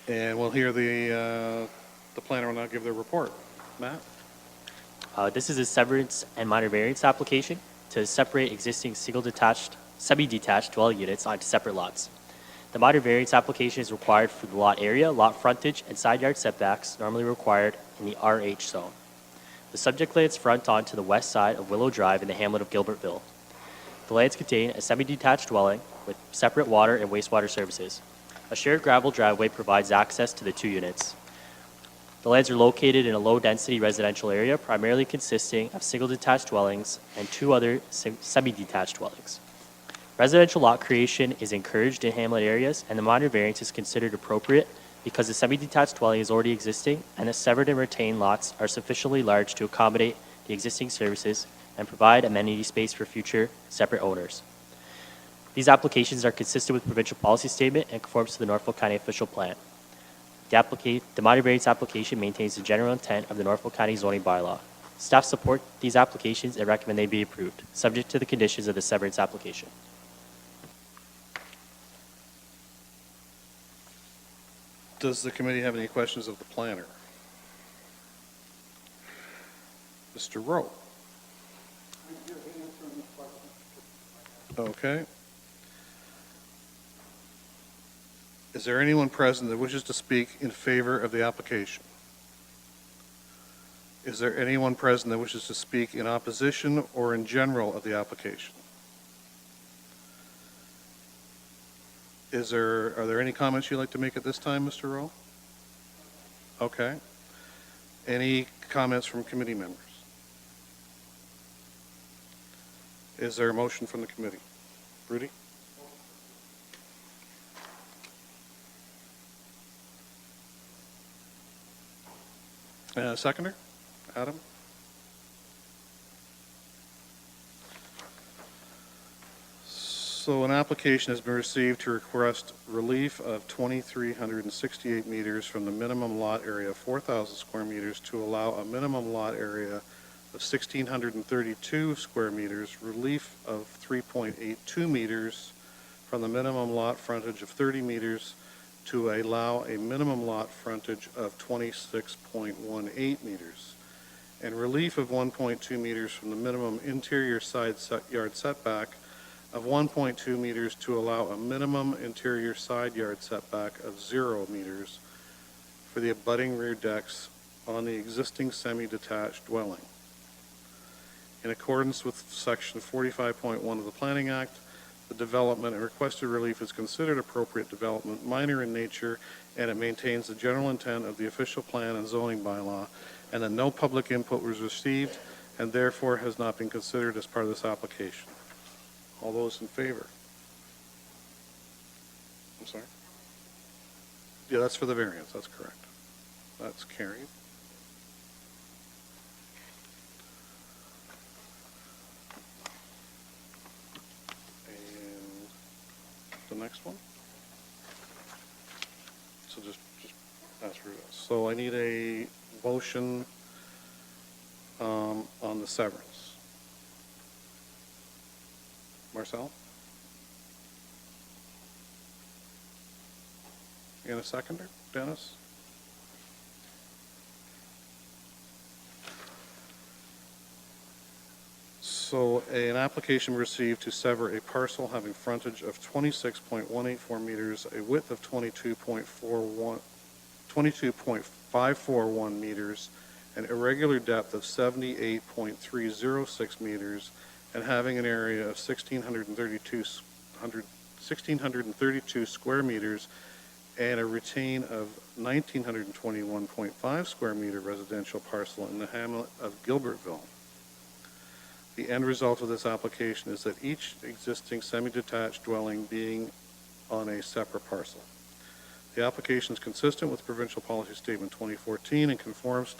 And we'll hear the planner will now give their report. Matt? This is a severance and minor variance application to separate existing semi-detached dwelling units onto separate lots. The minor variance application is required for the lot area, lot frontage, and side yard setbacks normally required in the RH zone. The subject lands front onto the west side of Willow Drive in the hamlet of Gilbertville. The lands contain a semi-detached dwelling with separate water and wastewater services. A shared gravel driveway provides access to the two units. The lands are located in a low-density residential area, primarily consisting of single-detached dwellings and two other semi-detached dwellings. Residential lot creation is encouraged in hamlet areas, and the minor variance is considered appropriate because the semi-detached dwelling is already existing and the severed and retained lots are sufficiently large to accommodate the existing services and provide amenity space for future separate owners. These applications are consistent with provincial policy statement and conforms to the Norfolk County official plan. The minor variance application maintains the general intent of the Norfolk County zoning bylaw. Staff support these applications and recommend they be approved, subject to the conditions of the severance application. Does the committee have any questions of the planner? Mr. Rowe? Okay. Is there anyone present that wishes to speak in favor of the application? Is there anyone present that wishes to speak in opposition or in general of the application? Are there any comments you'd like to make at this time, Mr. Rowe? Okay. Any comments from committee members? Is there a motion from the committee? Rudy? Seconder? Adam? So an application has been received to request relief of 2,368 meters from the minimum lot area of 4,000 square meters to allow a minimum lot area of 1,632 square meters, relief of 3.82 meters from the minimum lot frontage of 30 meters to allow a minimum lot frontage of 26.18 meters, and relief of 1.2 meters from the minimum interior side yard setback of 1.2 meters to allow a minimum interior side yard setback of 0 meters for the abutting rear decks on the existing semi-detached dwelling. In accordance with Section 45.1 of the Planning Act, the development and requested relief is considered appropriate development, minor in nature, and it maintains the general intent of the official plan and zoning bylaw, and that no public input was received and therefore has not been considered as part of this application. All those in favor? I'm sorry? Yeah, that's for the variance, that's correct. That's carried. And the next one? So just pass through this. So I need a motion on the severance. Marcel? And a seconder? Dennis? So an application received to sever a parcel having frontage of 26.184 meters, a width of 22.541 meters, an irregular depth of 78.306 meters, and having an area of 1,632 square meters and a retain of 1,921.5 square meter residential parcel in the hamlet of Gilbertville. The end result of this application is that each existing semi-detached dwelling being on a separate parcel. The application is consistent with Provincial Policy Statement 2014 and conforms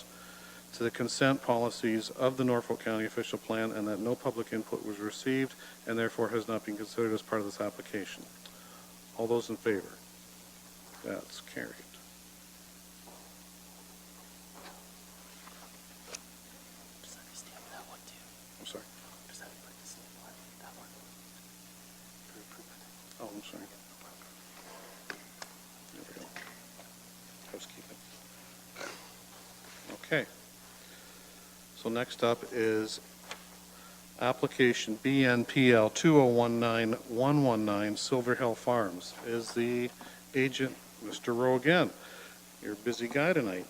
to the consent policies of the Norfolk County Official Plan, and that no public input was received and therefore has not been considered as part of this application. All those in favor? That's carried. I'm sorry. Oh, I'm sorry. There we go. Housekeeping. Okay. So next up is application BNPL 2019119 Silver Hill Farms. Is the agent Mr. Rowe again? You're a busy guy tonight.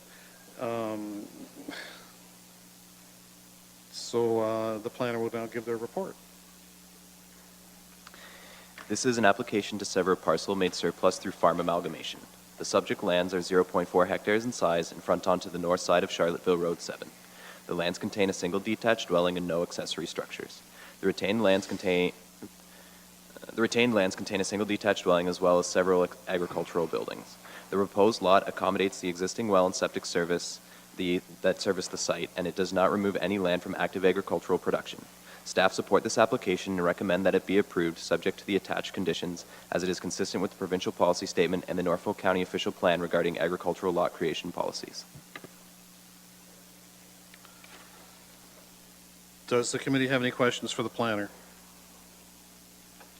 So the planner will now give their report. This is an application to sever a parcel made surplus through farm amalgamation. The subject lands are 0.4 hectares in size and front onto the north side of Charlotteville Road 7. The lands contain a single detached dwelling and no accessory structures. The retained lands contain a single detached dwelling as well as several agricultural buildings. The proposed lot accommodates the existing well and septic service that service the site, and it does not remove any land from active agricultural production. Staff support this application and recommend that it be approved subject to the attached conditions, as it is consistent with the provincial policy statement and the Norfolk County official plan regarding agricultural lot creation policies. Does the committee have any questions for the planner?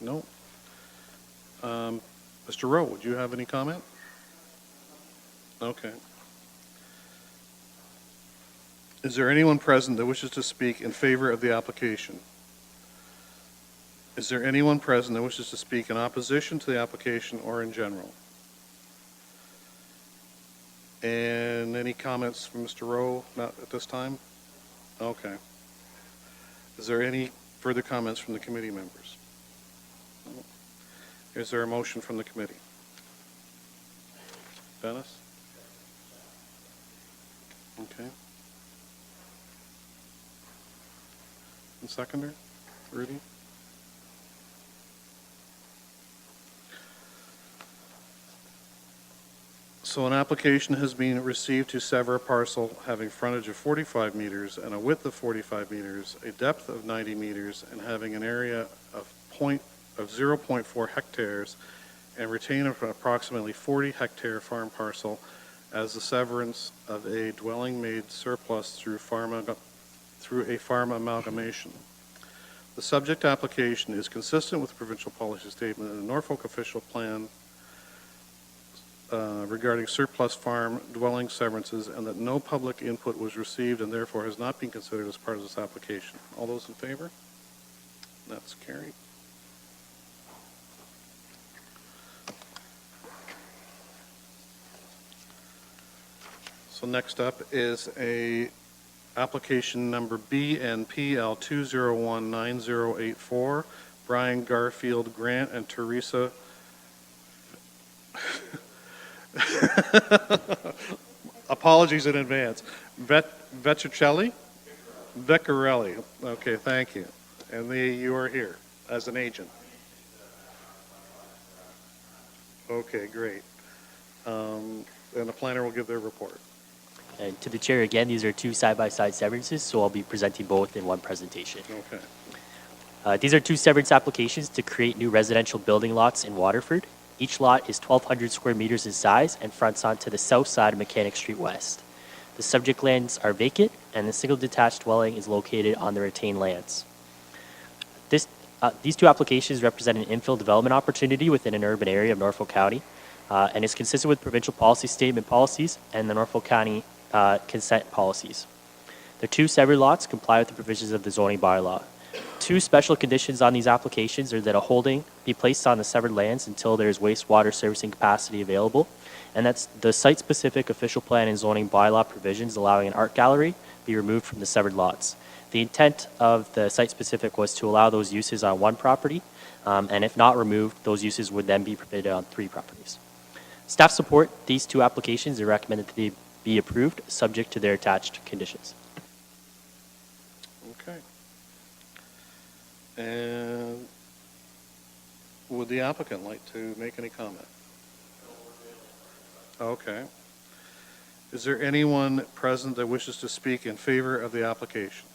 No. Mr. Rowe, would you have any comment? Okay. Is there anyone present that wishes to speak in favor of the application? Is there anyone present that wishes to speak in opposition to the application or in general? And any comments from Mr. Rowe? Not at this time? Okay. Is there any further comments from the committee members? No. Is there a motion from the committee? Dennis? Okay. And seconder? Rudy? So an application has been received to sever a parcel having frontage of 45 meters and a width of 45 meters, a depth of 90 meters, and having an area of of 0.4 hectares and retain approximately 40-hectare farm parcel as the severance of a dwelling made surplus through a farm amalgamation. The subject application is consistent with the provincial policy statement and the Norfolk official plan regarding surplus farm dwelling severances, and that no public input was received and therefore has not been considered as part of this application. All those in favor? That's carried. So next up is a application number BNPL 2019084, Brian Garfield Grant and Teresa apologies in advance. Vecchiarelli? Vecchiarelli. Okay, thank you. And you are here as an agent. Okay, great. And the planner will give their report. And to the chair, again, these are two side-by-side severances, so I'll be presenting both in one presentation. Okay. These are two severance applications to create new residential building lots in Waterford. Each lot is 1,200 square meters in size and fronts onto the south side of Mechanic Street West. The subject lands are vacant, and the single detached dwelling is located on the retained lands. These two applications represent an infill development opportunity within an urban area of Norfolk County, and is consistent with provincial policy statement policies and the Norfolk County consent policies. The two severed lots comply with the provisions of the zoning bylaw. Two special conditions on these applications are that a holding be placed on the severed lands until there is wastewater servicing capacity available, and that's the site-specific official plan and zoning bylaw provisions allowing an art gallery be removed from the severed lots. The intent of the site-specific was to allow those uses on one property, and if not removed, those uses would then be permitted on 3 properties. Staff support these two applications and recommend that they be approved, subject to their attached conditions. Okay. And would the applicant like to make any comment? Okay. Is there anyone present that wishes to speak in favor of the application?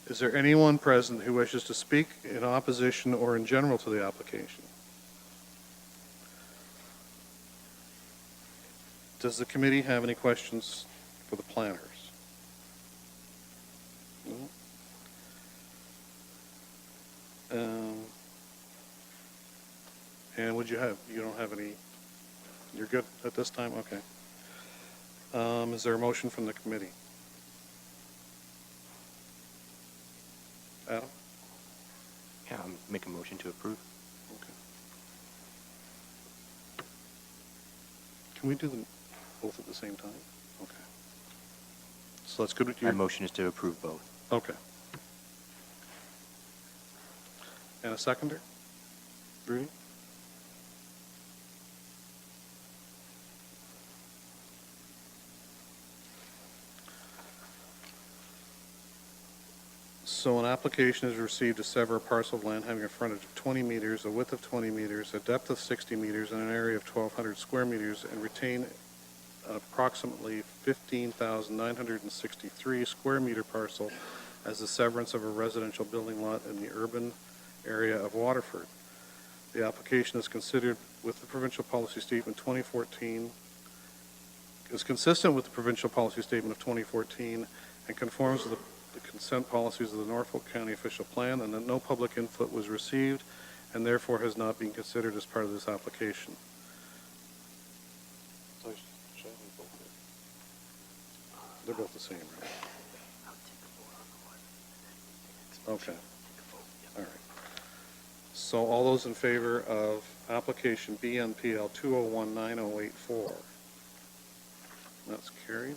Is there anyone present who wishes to speak in opposition or in general to the application? Does the committee have any questions for the planners? No? And you don't have any, you're good at this time? Okay. Is there a motion from the committee? Adam? Yeah, I'll make a motion to approve. Okay. Can we do them both at the same time? Okay. So that's good with you? My motion is to approve both. Okay. And a seconder? Rudy? So an application is received to sever a parcel of land having a frontage of 20 meters, a width of 20 meters, a depth of 60 meters, and an area of 1,200 square meters, and retain approximately 15,963 square meter parcel as the severance of a residential building lot in the urban area of Waterford. The application is considered with the provincial policy statement 2014, is consistent with the provincial policy statement of 2014 and conforms with the consent policies of the Norfolk County official plan, and that no public input was received and therefore has not been considered as part of this application. They're both the same, right? Okay. All right. So all those in favor of application BNPL 2019084? That's carried.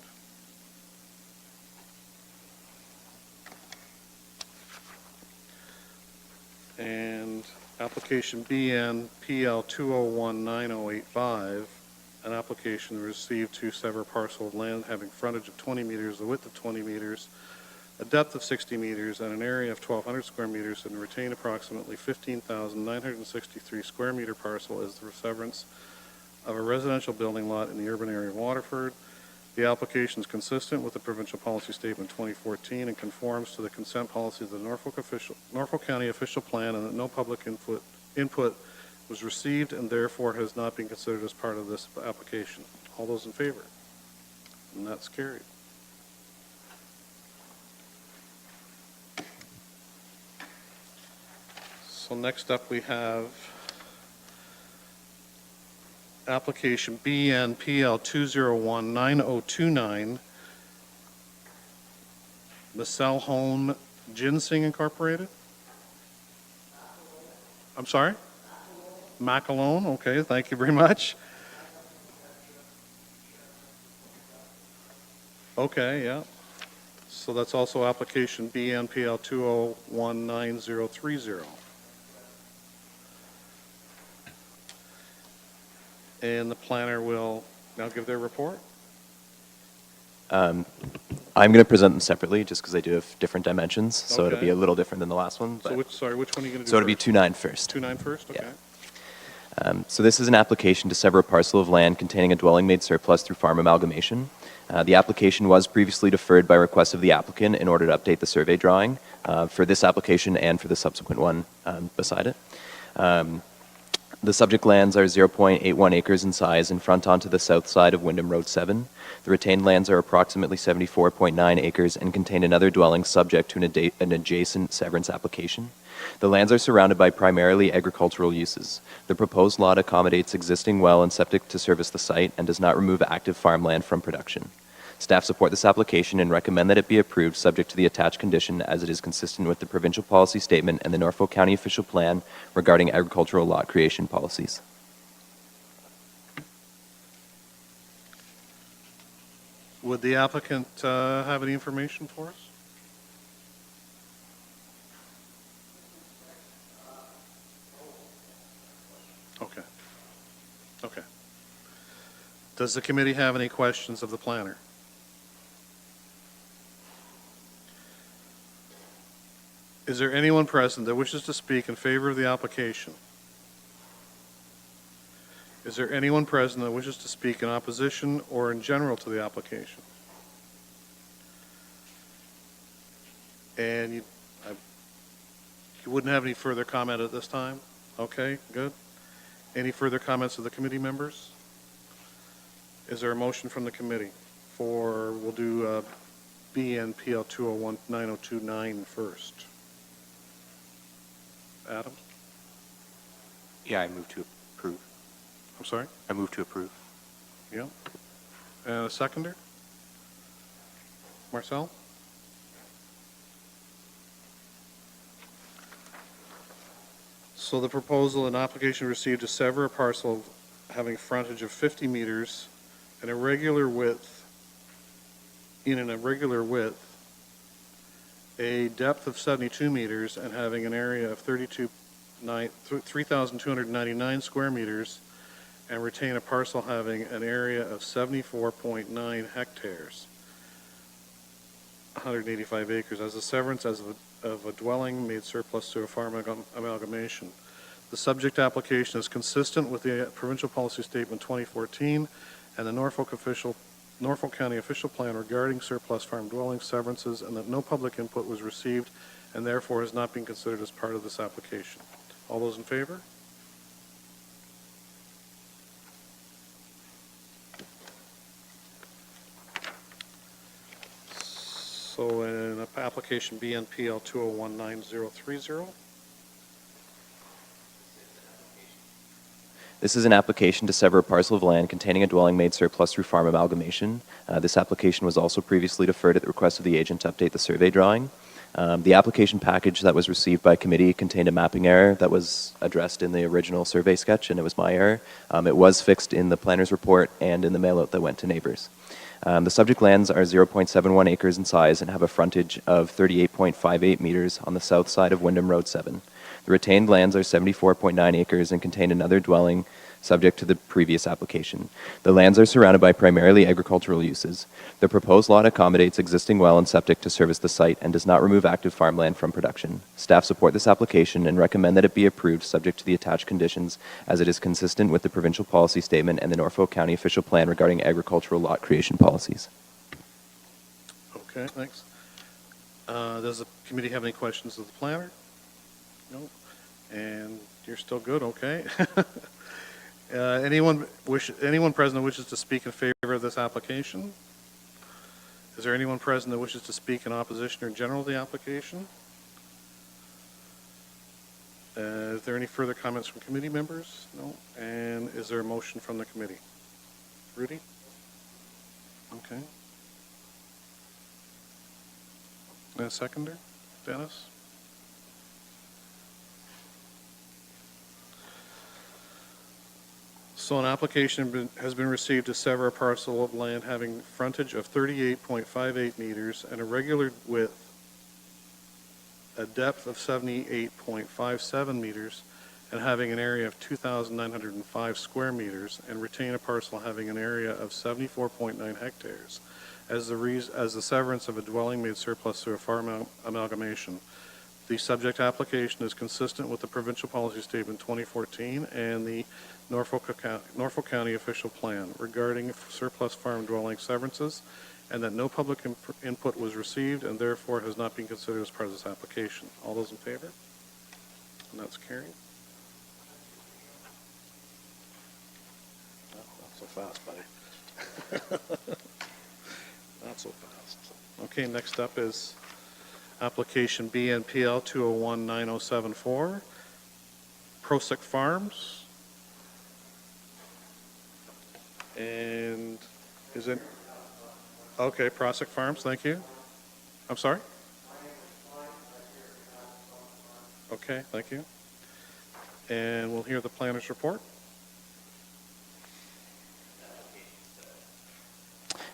And application BNPL 2019085, an application received to sever a parcel of land having frontage of 20 meters, a width of 20 meters, a depth of 60 meters, and an area of 1,200 square meters, and retain approximately 15,963 square meter parcel as the severance of a residential building lot in the urban area of Waterford. The application is consistent with the Provincial Policy Statement 2014 and conforms to the consent policy of the Norfolk County Official Plan, and that no public input was received and therefore has not been considered as part of this application. All those in favor? And that's carried. So next up, we have application BNPL 2019029, Marcel Home Ginseng Incorporated. I'm sorry? Macalone, okay, thank you very much. Okay, yeah. So that's also application BNPL 2019030. And the planner will now give their report. I'm going to present them separately just because they do have different dimensions, so it'll Okay. be a little different than the last one. So But which one are you going to do so it'll be first? 29 first. 29 first, okay. Yeah. So this is an application to sever a parcel of land containing a dwelling made surplus through farm amalgamation. The application was previously deferred by request of the applicant in order to update the survey drawing for this application and for the subsequent one beside it. The subject lands are 0.81 acres in size and front onto the south side of Wyndham Road 7. The retained lands are approximately 74.9 acres and contain another dwelling subject to an adjacent severance application. The lands are surrounded by primarily agricultural uses. The proposed lot accommodates existing well and septic to service the site and does not remove active farmland from production. Staff support this application and recommend that it be approved subject to the attached condition as it is consistent with the provincial policy statement and the Norfolk County official plan regarding agricultural lot creation policies. Would the applicant have any information for us? Okay. Okay. Does the committee have any questions of the planner? Is there anyone present that wishes to speak in favor of the application? Is there anyone present that wishes to speak in opposition or in general to the application? And you wouldn't have any further comment at this time? Okay, good. Any further comments of the committee members? Is there a motion from the committee for, we'll do BNPL 2019029 first. Adam? Yeah, I move to approve. I'm sorry? I move to approve. Yeah. And a seconder? Marcel? So the proposal and application received to sever a parcel having frontage of 50 meters and a regular width, a depth of 72 meters and having an area of 3,299 square meters, and retain a parcel having an area of 74.9 hectares, 185 acres, as a severance of a dwelling made surplus to a farm amalgamation. The subject application is consistent with the Provincial Policy Statement 2014 and the Norfolk County Official Plan regarding surplus farm dwelling severances, and that no public input was received and therefore has not been considered as part of this application. All those in favor? So in application BNPL 2019030. This is an application to sever a parcel of land containing a dwelling made surplus through farm amalgamation. This application was also previously deferred at the request of the agent to update the survey drawing. The application package that was received by committee contained a mapping error that was addressed in the original survey sketch, and it was my error. It was fixed in the planner's report and in the mailout that went to neighbors. The subject lands are 0.71 acres in size and have a frontage of 38.58 meters on the south side of Wyndham Road 7. The retained lands are 74.9 acres and contain another dwelling subject to the previous application. The lands are surrounded by primarily agricultural uses. The proposed lot accommodates existing well and septic to service the site and does not remove active farmland from production. Staff support this application and recommend that it be approved subject to the attached conditions as it is consistent with the provincial policy statement and the Norfolk County official plan regarding agricultural lot creation policies. Okay, thanks. Does the committee have any questions of the planner? No? And you're still good, okay. Anyone present that wishes to speak in favor of this application? Is there anyone present that wishes to speak in opposition or in general to the application? Is there any further comments from committee members? No? And is there a motion from the committee? Rudy? Okay. And a seconder? Dennis? So an application has been received to sever a parcel of land having frontage of 38.58 meters and a regular width, a depth of 78.57 meters, and having an area of 2,905 square meters, and retain a parcel having an area of 74.9 hectares as the severance of a dwelling made surplus through a farm amalgamation. The subject application is consistent with the Provincial Policy Statement 2014 and the Norfolk County Official Plan regarding surplus farm dwelling severances, and that no public input was received and therefore has not been considered as part of this application. All those in favor? And that's carried. Oh, not so fast, buddy. Not so fast. Okay, next up is application BNPL 2019074, Prosic Farms. And is it, okay, Prosic Farms, thank you. I'm sorry? Okay, thank you. And we'll hear the planner's report.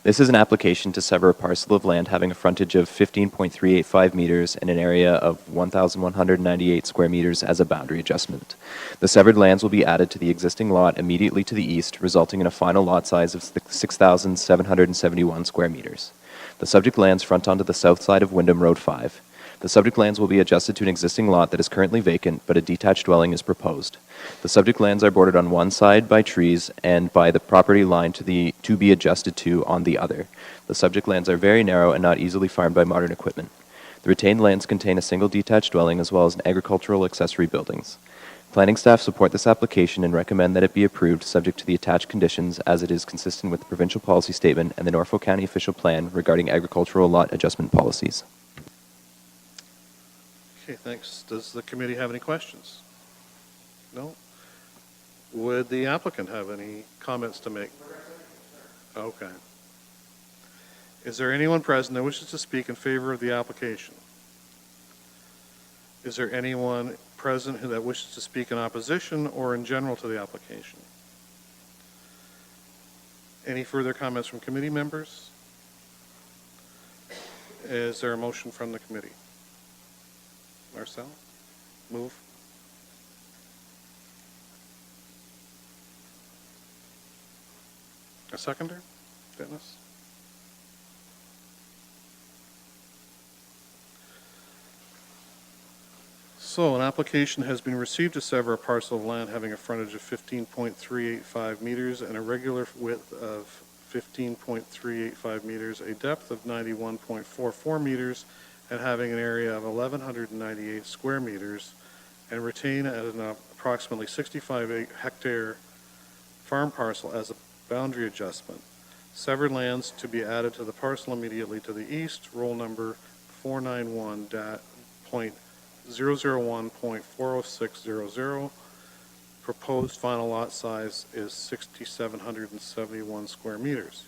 This is an application to sever a parcel of land having a frontage of 15.385 meters and an area of 1,198 square meters as a boundary adjustment. The severed lands will be added to the existing lot immediately to the east, resulting in a final lot size of 6,771 square meters. The subject lands front onto the south side of Wyndham Road 5. The subject lands will be adjusted to an existing lot that is currently vacant, but a detached dwelling is proposed. The subject lands are bordered on one side by trees and by the property line to be adjusted to on the other. The subject lands are very narrow and not easily farmed by modern equipment. The retained lands contain a single detached dwelling as well as an agricultural accessory buildings. Planning staff support this application and recommend that it be approved subject to the attached conditions as it is consistent with the provincial policy statement and the Norfolk County official plan regarding agricultural lot adjustment policies. Okay, thanks. Does the committee have any questions? No? Would the applicant have any comments to make? Okay. Is there anyone present that wishes to speak in favor of the application? Is there anyone present that wishes to speak in opposition or in general to the application? Any further comments from committee members? Is there a motion from the committee? Marcel, move. A seconder? Dennis? So an application has been received to sever a parcel of land having a frontage of 15.385 meters and a regular width of 15.385 meters, a depth of 91.44 meters, and having an area of 1,198 square meters, and retain an approximately 65 hectare farm parcel as a boundary adjustment. Severed lands to be added to the parcel immediately to the east, roll number 491.001.40600. Proposed final lot size is 6,771 square meters.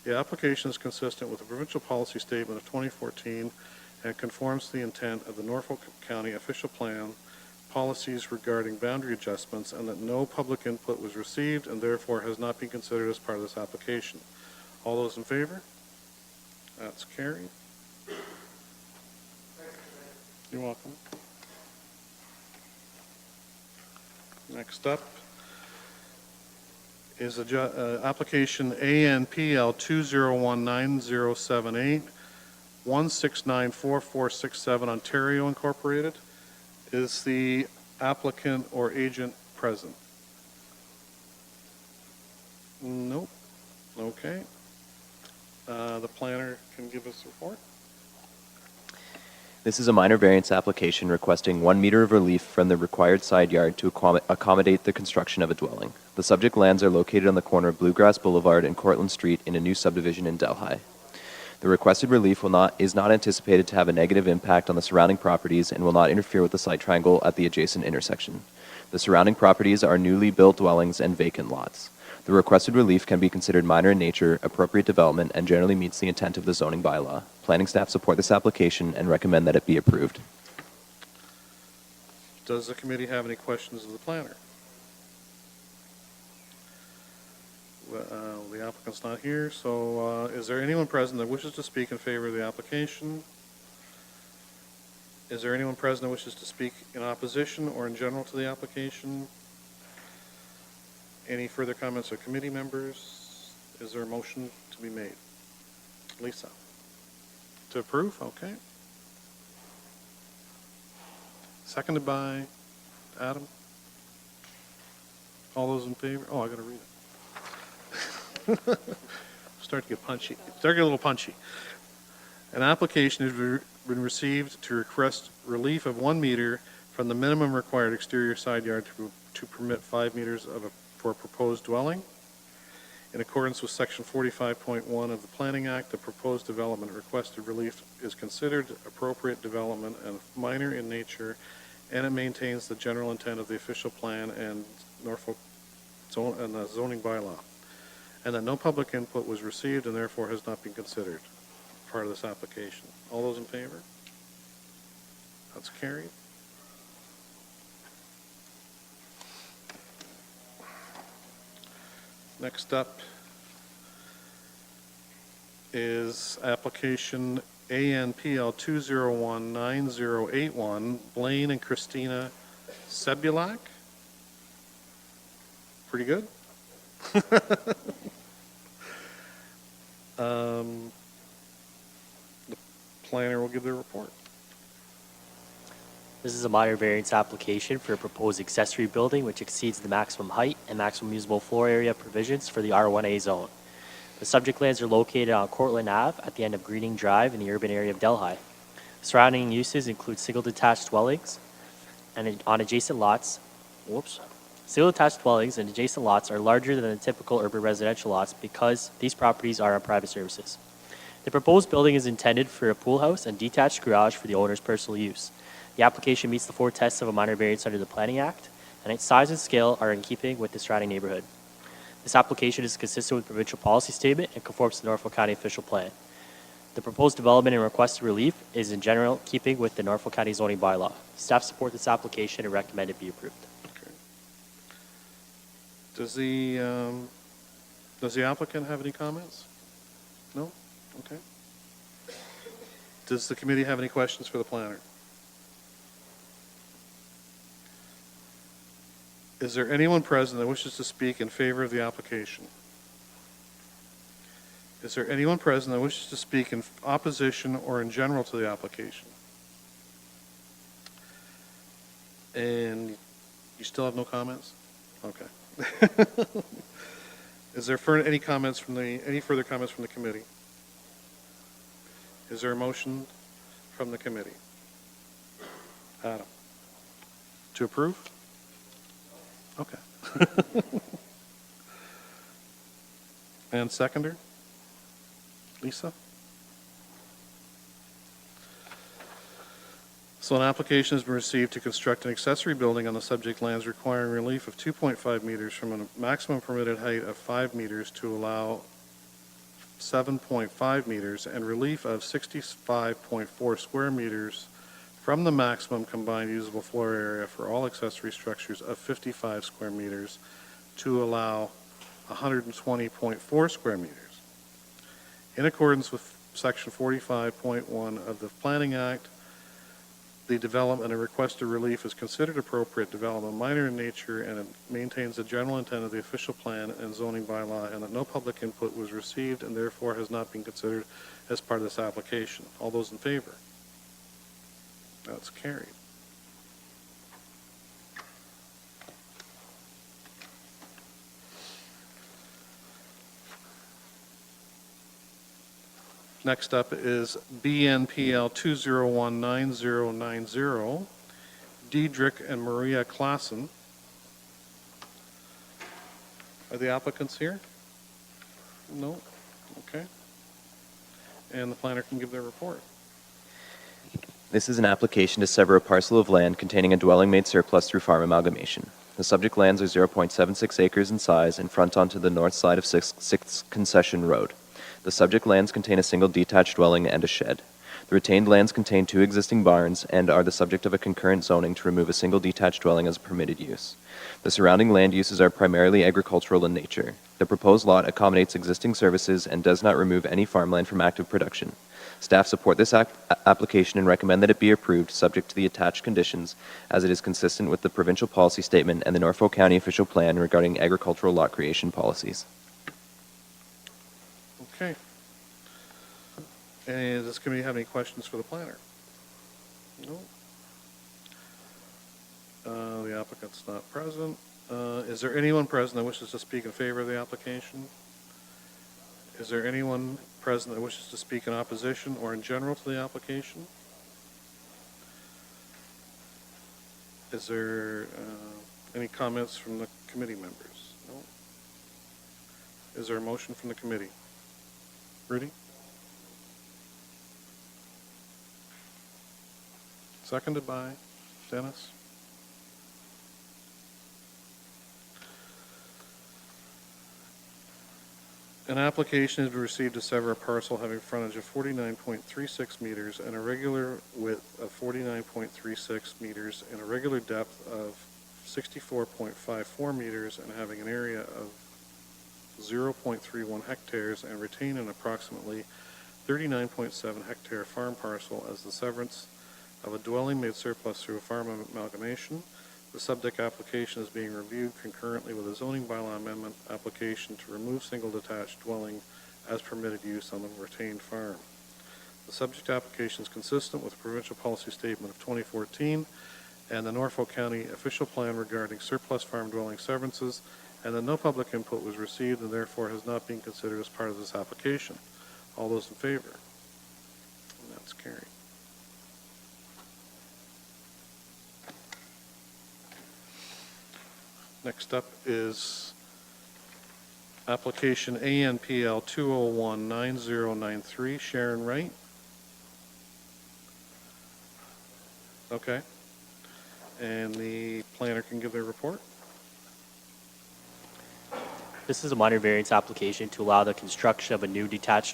The application is consistent with the provincial policy statement of 2014 and conforms to the intent of the Norfolk County official plan, policies regarding boundary adjustments, and that no public input was received and therefore has not been considered as part of this application. All those in favor? That's carried. You're welcome. Next up is application ANPL 2019078, 1694467 Ontario Incorporated. Is the applicant or agent present? Nope. Okay. The planner can give us a report. This is a minor variance application requesting 1 meter of relief from the required side yard to accommodate the construction of a dwelling. The subject lands are located on the corner of Bluegrass Boulevard and Cortlandt Street in a new subdivision in Delhi. The requested relief is not anticipated to have a negative impact on the surrounding properties and will not interfere with the site triangle at the adjacent intersection. The surrounding properties are newly built dwellings and vacant lots. The requested relief can be considered minor in nature, appropriate development, and generally meets the intent of the zoning bylaw. Planning staff support this application and recommend that it be approved. Does the committee have any questions of the planner? The applicant's not here, so is there anyone present that wishes to speak in favor of the application? Is there anyone present that wishes to speak in opposition or in general to the application? Any further comments of committee members? Is there a motion to be made? Lisa? To approve? Okay. Seconded by Adam? All those in favor? Oh, I gotta read it. Start to get punchy. Start to get a little punchy. An application has been received to request relief of 1 meter from the minimum required exterior side yard to permit 5 meters for a proposed dwelling. In accordance with Section 45.1 of the Planning Act, the proposed development requested relief is considered appropriate development and minor in nature, and it maintains the general intent of the official plan and Norfolk and the zoning bylaw, and that no public input was received and therefore has not been considered part of this application. All those in favor? That's carried. Next up is application ANPL 2019081, Blaine and Christina Sebulak. Pretty good. The planner will give their report. This is a minor variance application for a proposed accessory building which exceeds the maximum height and maximum usable floor area provisions for the R1A zone. The subject lands are located on Cortlandt Ave at the end of Greening Drive in the urban area of Delhi. Surrounding uses include single detached dwellings and on adjacent lots. Single detached dwellings and adjacent lots are larger than the typical urban residential lots because these properties are on private services. The proposed building is intended for a pool house and detached garage for the owner's personal use. The application meets the 4 tests of a minor variance under the Planning Act, and its size and scale are in keeping with the surrounding neighborhood. This application is consistent with provincial policy statement and conforms to the Norfolk County official plan. The proposed development and requested relief is in general keeping with the Norfolk County zoning bylaw. Staff support this application and recommend it be approved. Okay. Does the applicant have any comments? No? Okay. Does the committee have any questions for the planner? Is there anyone present that wishes to speak in favor of the application? Is there anyone present that wishes to speak in opposition or in general to the application? And you still have no comments? Okay. Is there any further comments from the committee? Is there a motion from the committee? Adam? To approve? Okay. And seconder? Lisa? So an application has been received to construct an accessory building on the subject lands requiring relief of 2.5 meters from a maximum permitted height of 5 meters to allow 7.5 meters and relief of 65.4 square meters from the maximum combined usable floor area for all accessory structures of 55 square meters to allow 120.4 square meters. In accordance with Section 45.1 of the Planning Act, the development and requested relief is considered appropriate development, minor in nature, and it maintains the general intent of the official plan and zoning bylaw, and that no public input was received and therefore has not been considered as part of this application. All those in favor? That's carried. Next up is BNPL 2019090, Diedrich and Maria Klassen. Are the applicants here? No? Okay. And the planner can give their report. This is an application to sever a parcel of land containing a dwelling made surplus through farm amalgamation. The subject lands are 0.76 acres in size and front onto the north side of 6th Concession Road. The subject lands contain a single detached dwelling and a shed. The retained lands contain 2 existing barns and are the subject of a concurrent zoning to remove a single detached dwelling as a permitted use. The surrounding land uses are primarily agricultural in nature. The proposed lot accommodates existing services and does not remove any farmland from active production. Staff support this application and recommend that it be approved, subject to the attached conditions, as it is consistent with the provincial policy statement and the Norfolk County official plan regarding agricultural lot creation policies. Okay. Does this committee have any questions for the planner? No. The applicant's not present. Is there anyone present that wishes to speak in favor of the application? Is there anyone present that wishes to speak in opposition or in general to the application? Is there any comments from the committee members? No. Is there a motion from the committee? Rudy? Seconded by Dennis. An application has been received to sever a parcel having frontage of 49.36 meters and a regular width of 49.36 meters and a regular depth of 64.54 meters and having an area of 0.31 hectares and retain an approximately 39.7 hectare farm parcel as the severance of a dwelling made surplus through a farm amalgamation. The subject application is being reviewed concurrently with a zoning bylaw amendment application to remove single detached dwelling as permitted use on the retained farm. The subject application is consistent with the provincial policy statement of 2014 and the Norfolk County official plan regarding surplus farm dwelling severances, and that no public input was received and therefore has not been considered as part of this application. All those in favor? And that's carried. Next up is application ANPL 2019093, Sharon Wright. Okay. And the planner can give their report. This is a minor variance application to allow the construction of a new detached